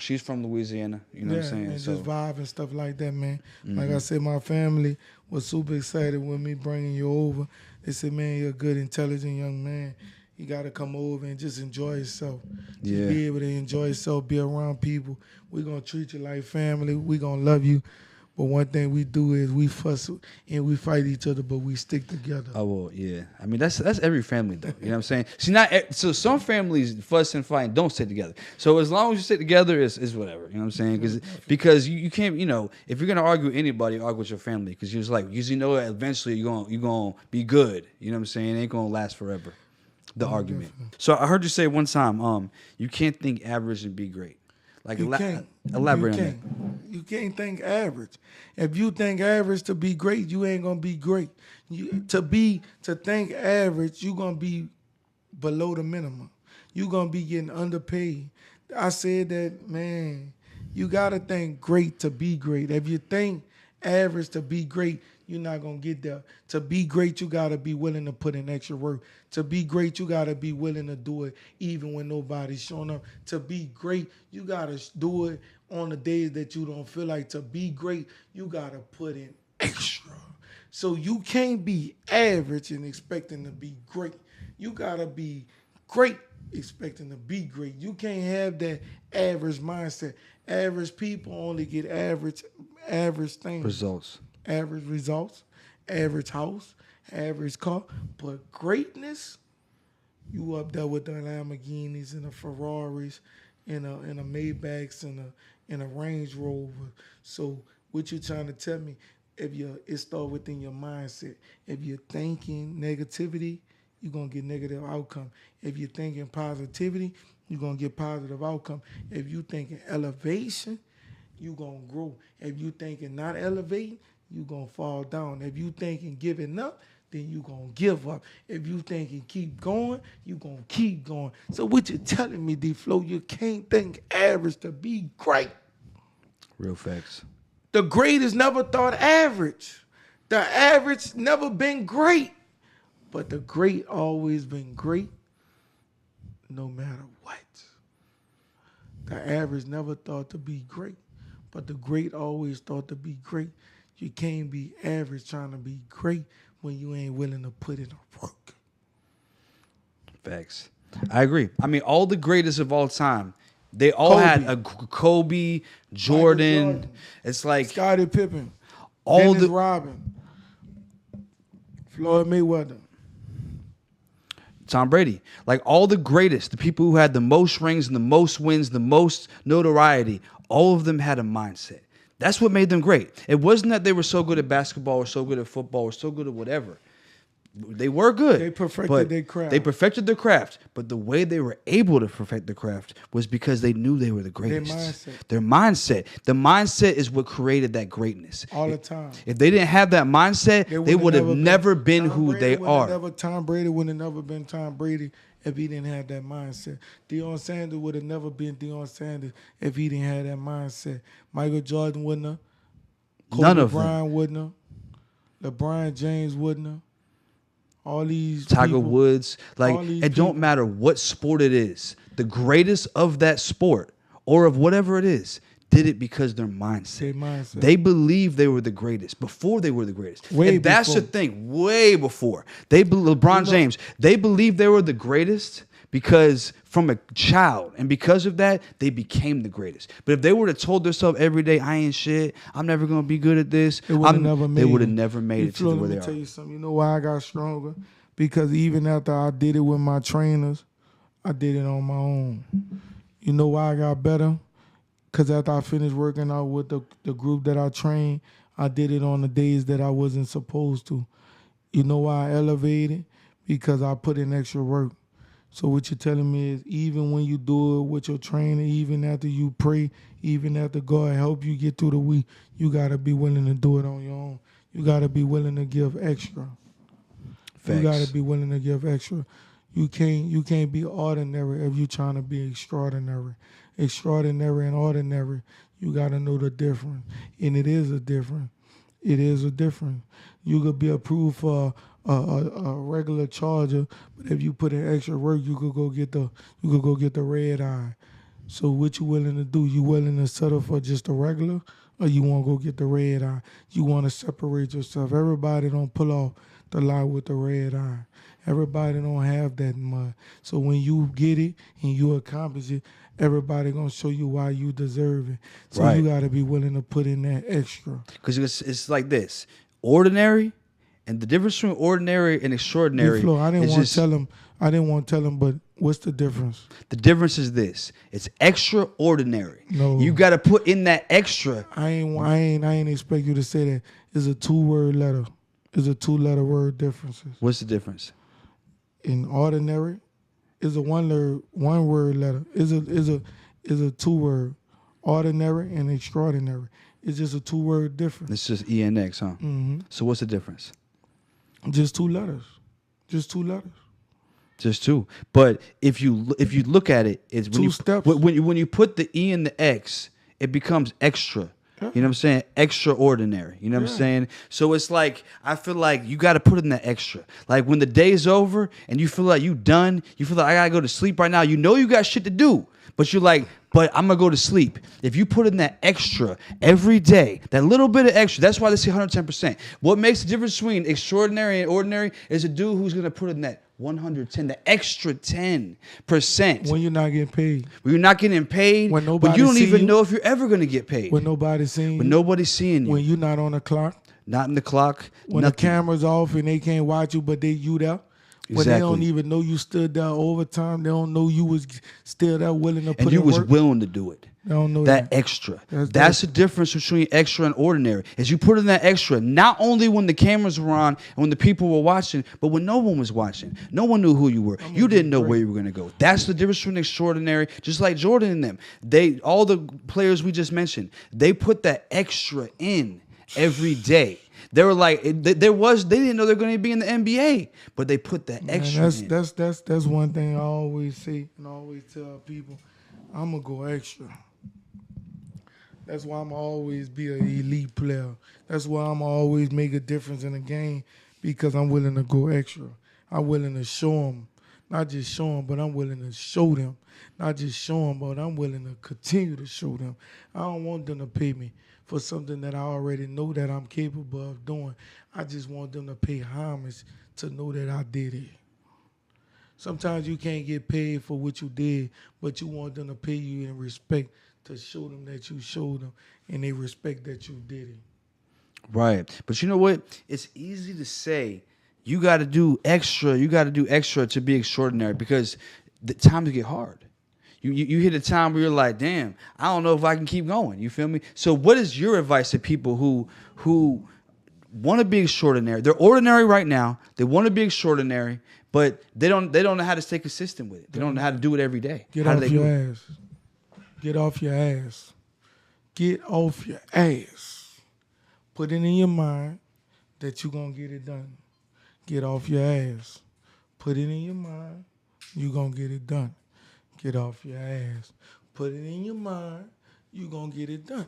she's from Louisiana. You know what I'm saying? And So just vibe and stuff like that, man. Like I said, my family was super excited with me bringing you over. They said, man, you're a good, intelligent young man. You got to come over and just enjoy yourself. Just be able to enjoy yourself, be around people. We're going to treat you like family. We're going to love you. But one thing we do is we fuss and we fight each other, but we stick together. Oh well, yeah. I mean that's every family though. You know what I'm saying? See, so some families fuss and fight and don't stick together. So as long as you stick together, it's whatever. You know what I'm saying? Because you can't if you're gonna argue with anybody, argue with your family because you're just like usually know that eventually you're gonna be good. You know what I'm saying? It ain't gonna last forever. The argument. Definitely. So I heard you say one time, you can't think average and be great. Like You can't. Elaborate You on can't. that. You can't think average. If you think average to be great, you ain't gonna be great. To think average, you gonna be below the minimum. You gonna be getting underpaid. I said that, man, you gotta think great to be great. If you think average to be great, you're not gonna get there. To be great, you gotta be willing to put in extra work. To be great, you gotta be willing to do it even when nobody's showing up. To be great, you gotta do it on the days that you don't feel like. To be great, you gotta put in extra. So you can't be average and expecting to be great. You gotta be great expecting to be great. You can't have that average mindset. Average people only get average things. Results. Average results, average house, average car. But greatness, you up there with the Lamborghinis and the Ferraris and a Maybachs and a Range Rover. So what you trying to tell me? It start within your mindset. If you're thinking negativity, you're gonna get negative outcome. If you're thinking positivity, you're gonna get positive outcome. If you thinking elevation, you're gonna grow. If you thinking not elevating, you going to fall down. If you thinking giving up, then you going to give up. If you thinking keep going, you going to keep going. So what you telling me, D Phlo, you can't think average to be great. Real facts. The great is never thought average. The average never been great. But the great always been great no matter what. The average never thought to be great. But the great always thought to be great. You can't be average trying to be great when you ain't willing to put in the work. Facts. I agree. I mean, all the greatest of all time, they all had a Kobe, Jordan. It's like Scottie Pippen, all Dennis Rodman, Floyd Mayweather, Tom Brady. Like all the greatest, the people who had the most rings and the most wins, the most notoriety, all of them had a mindset. That's what made them great. It wasn't that they were so good at basketball or so good at football or so good at whatever. They were good. They perfected their craft. They perfected their craft. But the way they were able to perfect the craft was because they knew they were the greatest. Their mindset. The mindset is what created that greatness. All the time. If they didn't have that mindset, they would have never been who they are. Tom Brady would have never been Tom Brady if he didn't have that mindset. Deion Sanders would have never been Deion Sanders if he didn't have that mindset. Michael Jordan wouldn't have. None of Bryant them. wouldn't have. LeBron James wouldn't have. all these Tiger people, Woods. Like, all these it don't people. matter what sport it is. The greatest of that sport or of whatever it is did it because their mindset. Their mindset. They believed they were the greatest before they were the greatest. Way and that's the before. thing. Way before. LeBron James, they believed they were the greatest because from a child, and because of that, they became the greatest. But if they would have told themselves every day, I ain't shit, I'm never gonna be good at this, They would have never made it to where Let they me tell are. you something. You know why I got stronger? Because even after I did it with my trainers, I did it on my own. You know why I got better? Because after I finished working out with the group that I trained, I did it on the days that I wasn't supposed to. You know why I elevated? Because I put in extra work. So what you're telling me is even when you do it with your trainer, even after you pray, even after God help you get through the week, you got to be willing to do it on your own. You got to be willing to give extra. Facts. You got to be willing to give extra. You can't be ordinary if you're trying to be extraordinary. Extraordinary and ordinary, you got to know the difference. And it is a difference. It is a difference. You could be approved for a regular charger, but if you put in extra work, you could go get the red eye. So what you willing to do? You willing to settle for just a regular, or you want to go get the red eye? You want to separate yourself. Everybody don't pull off the line with the red eye. Everybody don't have that much. So when you get it and you accomplish it, everybody gonna show you why you deserve it. So Right. you gotta be willing to put in that extra. Because it's like this. Ordinary, and the difference between ordinary and extraordinary D Phlo, I didn't is want just, to tell him, but what's the difference? the difference is this. It's extraordinary. No. You got to put in that extra. I ain't expect you to say that. It's a 2-word letter. It's a 2-letter word differences. What's the difference? In ordinary, is a one-word letter. Is a 2-word. Ordinary and extraordinary. It's just a 2-word difference. It's just ENX, huh? Mm-hmm. So what's the difference? Just 2 letters. Just 2 letters. Just two. But if you look at it, it's when 2 you steps. when you put the E and the X, it becomes extra. Yeah. You know what I'm saying? Extraordinary. You know what I'm saying? So it's like, I feel like you got to put in that extra. Like when the day's over and you feel like you done, you feel like I got to go to sleep right now. You know you got shit to do, but you're like, but I'm going to go to sleep. If you put in that extra every day, that little bit of extra, that's why they say 110%. What makes the difference between extraordinary and ordinary is a dude who's going to put in that 110, the extra 10%. When you're not getting paid. When you're not getting paid, When but nobody you don't see even you. know if you're ever going to get paid. When nobody's seeing you. When nobody's seeing you. When you're not on the clock. Not in the clock. When nothing. the camera's off and they can't watch you, but you there. When they don't even know you stood there overtime, they don't know you was still there willing to put and you in was work. willing to do it. They don't know that that. extra. That's That's the difference between extra and ordinary. Is you put in that extra, not only when the cameras were on and when the people were watching, but when no one was watching. No one knew who you were. You didn't know where you were going to go. That's the difference between extraordinary. Just like Jordan and them. All the players we just mentioned, they put that extra in every day. They were like, they didn't know they were going to be in the NBA, but they put that extra in. That's one thing I always say and I always tell people. I'm going to go extra. That's why I'm always be an elite player. That's why I'm always make a difference in the game, because I'm willing to go extra. I'm willing to show them. Not just show them, but I'm willing to show them. Not just show them, but I'm willing to continue to show them. I don't want them to pay me for something that I already know that I'm capable of doing. I just want them to pay homage to know that I did it. Sometimes you can't get paid for what you did, but you want them to pay you in respect to show them that you showed them and they respect that you did it. Right. But you know what? It's easy to say you got to do extra to be extraordinary, because the times get hard. You hit a time where you're like, damn, I don't know if I can keep going. You feel me? So what is your advice to people who want to be extraordinary? They're ordinary right now. They want to be extraordinary, but they don't know how to stay consistent with it. They don't know how to do it every day. Get how off do they your do it? ass. Get off your ass. Get off your ass. Put it in your mind that you're going to get it done. Get off your ass. Put it in your mind you're going to get it done. Get off your ass. Put it in your mind you're going to get it done.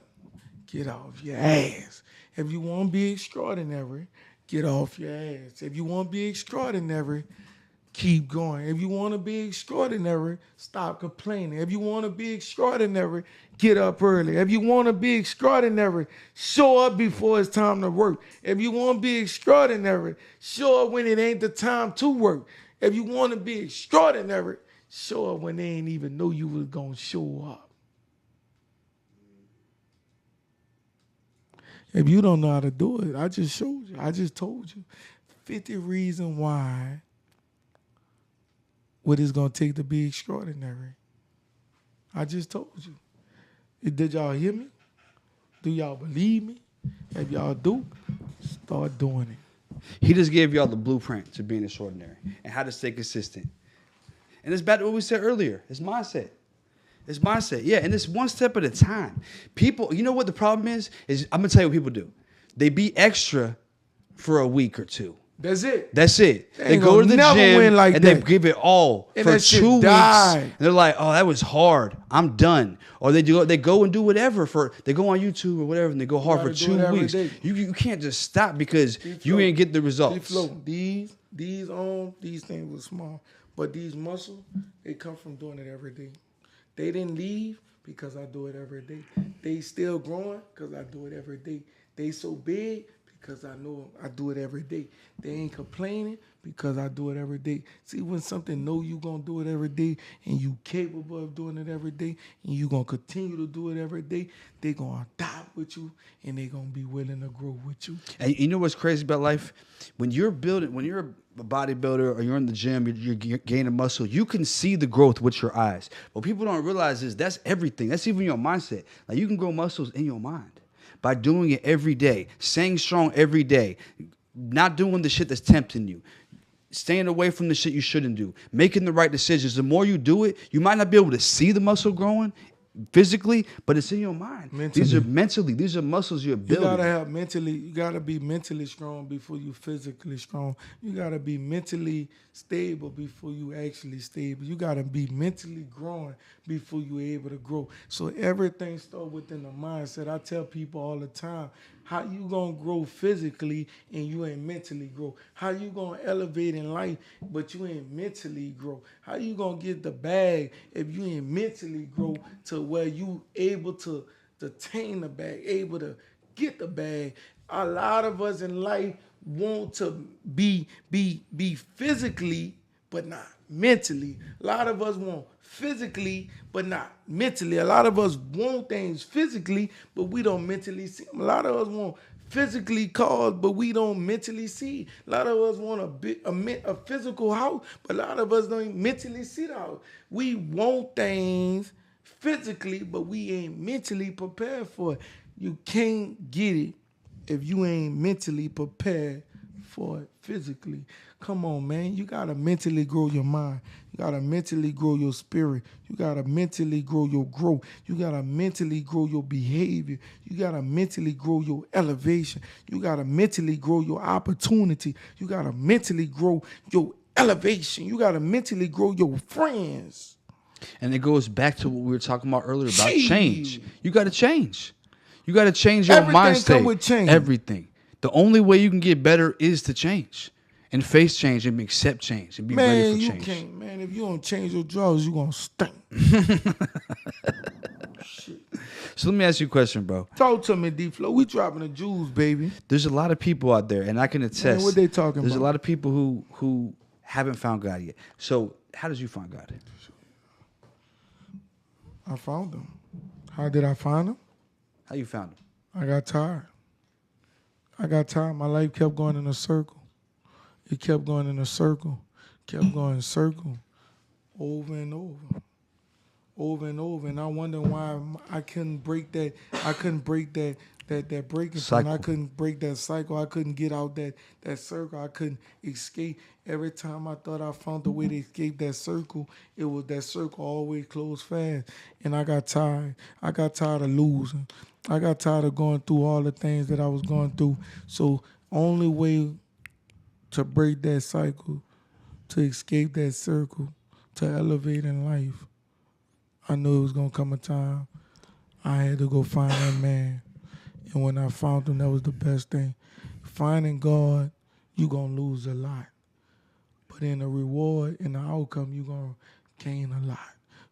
Get off your ass. If you want to be extraordinary, get off your ass. If you want to be extraordinary, keep going. If you want to be extraordinary, stop complaining. If you want to be extraordinary, get up early. If you want to be extraordinary, show up before it's time to work. If you want to be extraordinary, show up when it ain't the time to work. If you want to be extraordinary, show up when they ain't even know you was going to show up. If you don't know how to do it, I just showed you. I just told you 50 reasons why what it's going to take to be extraordinary. I just told you. Did y'all hear me? Do y'all believe me? If y'all do, start doing it. He just gave y'all the blueprint to being extraordinary and how to stay consistent. And it's back to what we said earlier. It's mindset. It's mindset. Yeah, and it's one step at a time. People, you know what the problem is I'm going to tell you what people do. They be extra for a week or two. That's it. That's it. They ain't go to the never gym win like and that. they give it all And for that shit 2 weeks. died. And they're like, "Oh, that was hard. I'm done." Or they go and do whatever they go on YouTube or whatever and they go hard for 2 weeks. You can't just stop because you ain't get the results. D Phlo, these arms, these things were small, but these muscles, they come from doing it every day. They didn't leave because I do it every day. They still growing because I do it every day. They so big because I know I do it every day. They ain't complaining because I do it every day. See, when something know you gonna do it every day and you capable of doing it every day and you gonna continue to do it every day, they gonna adopt with you and they gonna be willing to grow with you. And you know what's crazy about life? When you're a bodybuilder or you're in the gym, you're gaining muscle, you can see the growth with your eyes. What people don't realize is that's everything. That's even your mindset. Like you can grow muscles in your mind by doing it every day, staying strong every day, not doing the shit that's tempting you, staying away from the shit you shouldn't do, making the right decisions. The more you do it, you might not be able to see the muscle growing physically, but it's in your mind. These are muscles you're building. You gotta be mentally strong before you physically strong. You gotta be mentally stable before you actually stable. You gotta be mentally growing before you're able to grow. So everything starts within the mindset. I tell people all the time, how you gonna grow physically and you ain't mentally grow? How you gonna elevate in life but you ain't mentally grow? How you gonna get the bag if you ain't mentally grow to where you able to attain the bag, able to get the bag? A lot of us in life want to be physically but not mentally. A lot of us want physically but not mentally. A lot of us want things physically but we don't mentally see them. A lot of us want physically cars but we don't mentally see. A lot of us want a physical house but a lot of us don't mentally see the house. We want things physically but we ain't mentally prepared for it. You can't get it if you ain't mentally prepared for it physically. Come on, man. You got to mentally grow your mind. You got to mentally grow your spirit. You got to mentally grow your growth. You got to mentally grow your behavior. You got to mentally grow your elevation. You got to mentally grow your opportunity. You got to mentally grow your elevation. You got to mentally grow your friends. And it goes back to what we were talking about earlier about change. You got to change. You got to change your mindset. Everything come with change. Everything. The only way you can get better is to change and face change and accept change and be ready for change. Can't, man. If you don't change your drawers, you gonna stink. Shit. So let me ask you a question, bro. Talk to me, D Phlo. We dropping the jewels, baby. There's a lot of people out there, and I can attest. Man, what they talking about? There's a lot of people who haven't found God yet. So how did you find God? I found him. How did I find him? How you found him? I got tired. My life kept going in a circle. It kept going in a circle. Kept going in a circle. Over and over. Over and over. And I wonder why I couldn't break that. I couldn't break that breaking point. I couldn't break that cycle. I couldn't get out that circle. I couldn't escape. Every time I thought I found a way to escape that circle, it was that circle always closed fast. And I got tired. I got tired of losing. I got tired of going through all the things that I was going through. So only way to break that cycle, to escape that circle, to elevate in life, I knew it was going to come a time I had to go find that man. And when I found him, that was the best thing. Finding God you're going to lose a lot. But in the reward and the outcome, you're going to gain a lot.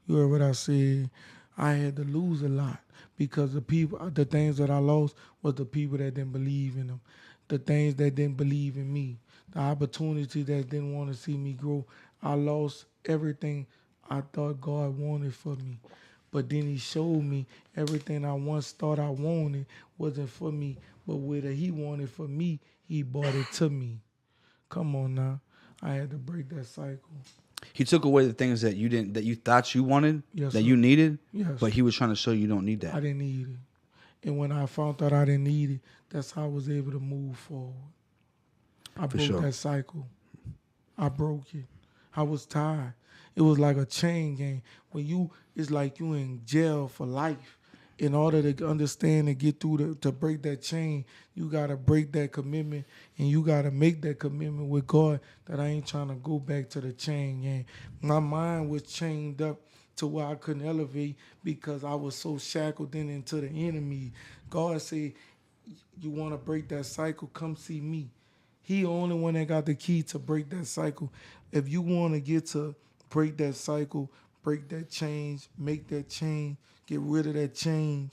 You heard what I said? I had to lose a lot because the things that I lost was the people that didn't believe in them, the things that didn't believe in me, the opportunity that didn't want to see me grow. I lost everything I thought God wanted for me. But then he showed me everything I once thought I wanted wasn't for me, but what he wanted for me, he brought it to me. Come on now. I had to break that cycle. He took away the things that you thought you wanted, Yes, that sir. you needed, Yes. but he was trying to show you don't need that. I didn't need it. And when I found out I didn't need it, that's how I was able to move forward. I broke that cycle. I broke it. I was tired. It was like a chain gang. It's like you in jail for life. In order to understand and get through to break that chain, you got to break that commitment, and you got to make that commitment with God that I ain't trying to go back to the chain gang. My mind was chained up to where I couldn't elevate because I was so shackled in into the enemy. God said, you want to break that cycle, come see me. He the only one that got the key to break that cycle. If you want to get to break that cycle, break that change, make that change, get rid of that change,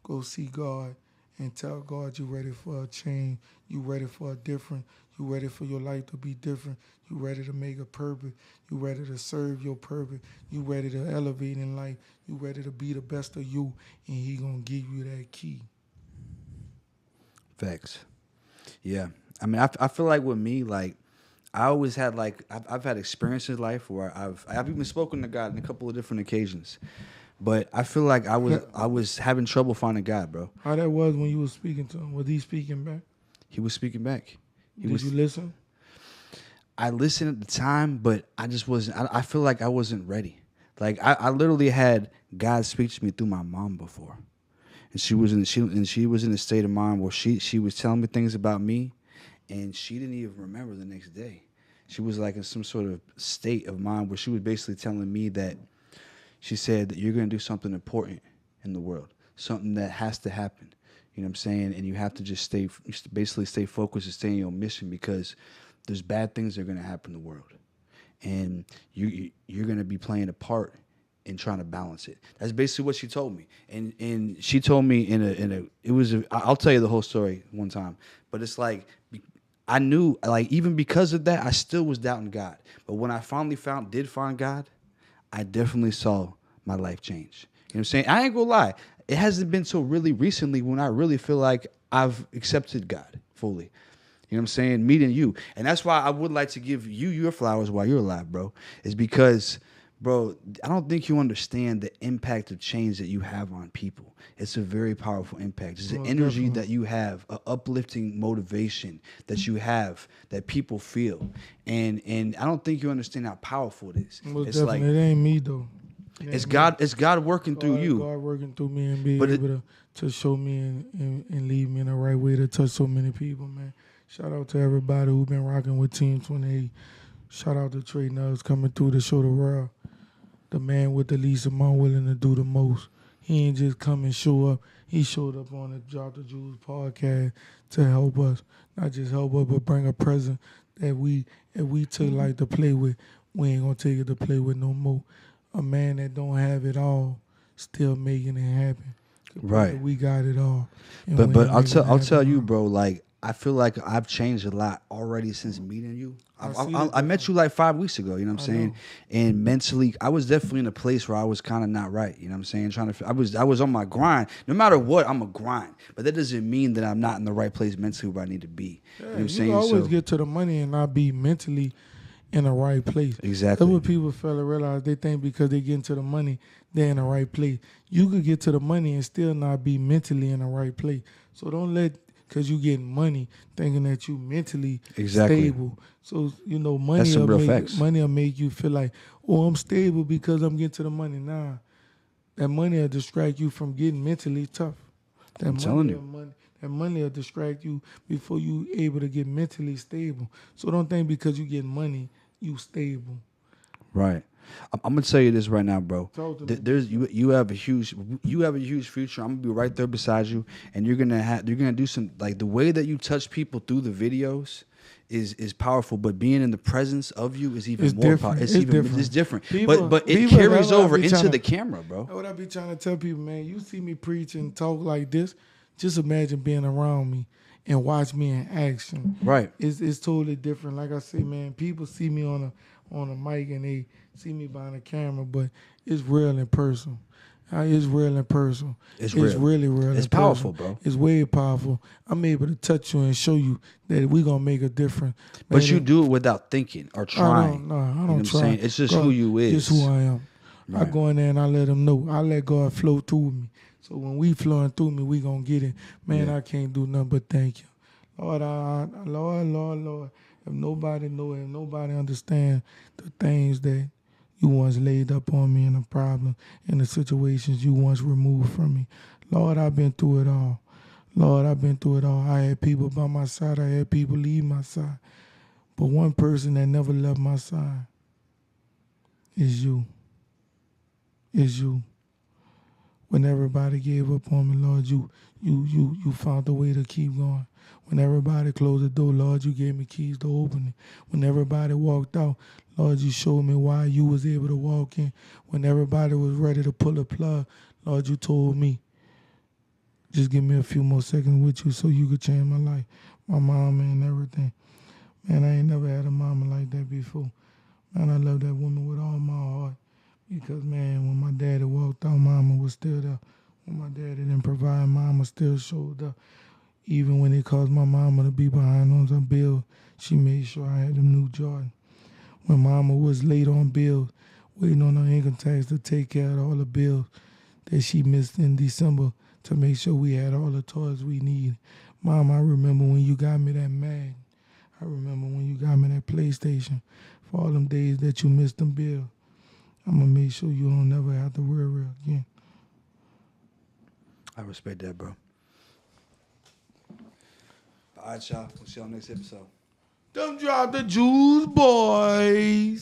go see God and tell God you're ready for a change. You ready for a different. You ready for your life to be different. You ready to make a purpose. You ready to serve your purpose. You ready to elevate in life. You ready to be the best of you, and he going to give you that key. Facts. Yeah. I mean, I feel like with me, like, I always had, like, I've had experiences in life where I've even spoken to God on a couple of different occasions. But I feel like I was having trouble finding God, bro. How that was when you was speaking to him? Was he speaking back? He was speaking back. Did you listen? I listened at the time, but I just wasn't. I feel like I wasn't ready. Like I literally had God speak to me through my mom before, and she was in a state of mind where she was telling me things about me, and she didn't even remember the next day. She was like in some sort of state of mind where she was basically telling me that she said that you're going to do something important in the world, something that has to happen. You know what I'm saying? And you have to just stay focused and stay in your mission because there's bad things that are going to happen in the world. And you're going to be playing a part in trying to balance it. That's basically what she told me. And she told me I'll tell you the whole story one time, but it's like, I knew, like, even because of that, I still was doubting God. But when I finally did find God, I definitely saw my life change. You know what I'm saying? I ain't gonna lie. It hasn't been so really recently when I really feel like I've accepted God fully. You know what I'm saying? Meeting you. And that's why I would like to give you your flowers while you're alive, bro. Is because, bro, I don't think you understand the impact of change that you have on people. It's a very powerful impact. It's an energy that you have, an uplifting motivation that you have that people feel. And I don't think you understand how powerful it is. Most it's definitely. like, it ain't me though. It's God working through you. God working through me and being able to show me and lead me in the right way to touch so many people, man. Shout out to everybody who's been rocking with Team 28. Shout out to Trey Nubbs coming through to show the world. The man with the least amount willing to do the most. He ain't just come and show up. He showed up on the Drop the Jewels podcast to help us. Not just help us, but bring a present that if we took like to play with, we ain't gonna take it to play with no more. A man that don't have it all, still making it happen. Right. We got it all. But I'll tell you, bro, like, I feel like I've changed a lot already since meeting you. I met you like 5 weeks ago, you know what I'm saying? And mentally, I was definitely in a place where I was kind of not right, you know what I'm saying? I was on my grind. No matter what, I'm a grind. But that doesn't mean that I'm not in the right place mentally where I need to be. Yeah, you know what I'm saying? You always get to the money and not be mentally in the right place. Exactly. That's what people fail to realize. They think because they get into the money, they're in the right place. You could get to the money and still not be mentally in the right place. So don't let, because you getting money, thinking that you mentally stable. So, money will make you feel like, oh, I'm stable because I'm getting to the money. Nah, that money will distract you from getting mentally tough. I'm telling you. That money will distract you before you able to get mentally stable. So don't think because you get money, you stable. Right. I'm gonna tell you this right now, bro. Talk to me. There's you have a huge future. I'm gonna be right there beside you, and you're gonna do some, like, the way that you touch people through the videos is powerful, but being in the presence of you is even more powerful. It's different. But it carries over into the camera, bro. What I be trying to tell people, man, you see me preach and talk like this, just imagine being around me and watch me in action. Right. It's totally different. Like I say, man, people see me on a mic and they see me behind a camera, but it's real in person. It's real in person. It's real. Really real. It's powerful, bro. It's way powerful. I'm able to touch you and show you that we're going to make a difference. But you do it without thinking or trying. I don't You know what I'm try. saying? It's just who you is. Just who I am. Right. I go in there and I let them know. I let God flow through me. So when we flowing through me, we going to get it. Man, I can't do nothing but thank you. Lord, Lord, if nobody know, if nobody understand the things that you once laid up on me and the problem and the situations you once removed from me. Lord, I've been through it all. Lord, I've been through it all. I had people by my side. I had people leave my side. But one person that never left my side is you. Is you. When everybody gave up on me, Lord, you found a way to keep going. When everybody closed the door, Lord, you gave me keys to open it. When everybody walked out, Lord, you showed me why you was able to walk in. When everybody was ready to pull a plug, Lord, you told me, just give me a few more seconds with you so you could change my life, my mama and everything. Man, I ain't never had a mama like that before. Man, I love that woman with all my heart. Because, man, when my daddy walked out, mama was still there. When my daddy didn't provide, mama still showed up. Even when it caused my mama to be behind on some bills, she made sure I had them new Jordan. When mama was late on bills, waiting on her income tax to take care of all the bills that she missed in December to make sure we had all the toys we needed. Mom, I remember when you got me that Mag. I remember when you got me that PlayStation. For all them days that you missed them bills, I'm going to make sure you don't never have to worry again. I respect that, bro. All right, y'all. We'll see y'all next episode. Them drop the jewels, boys.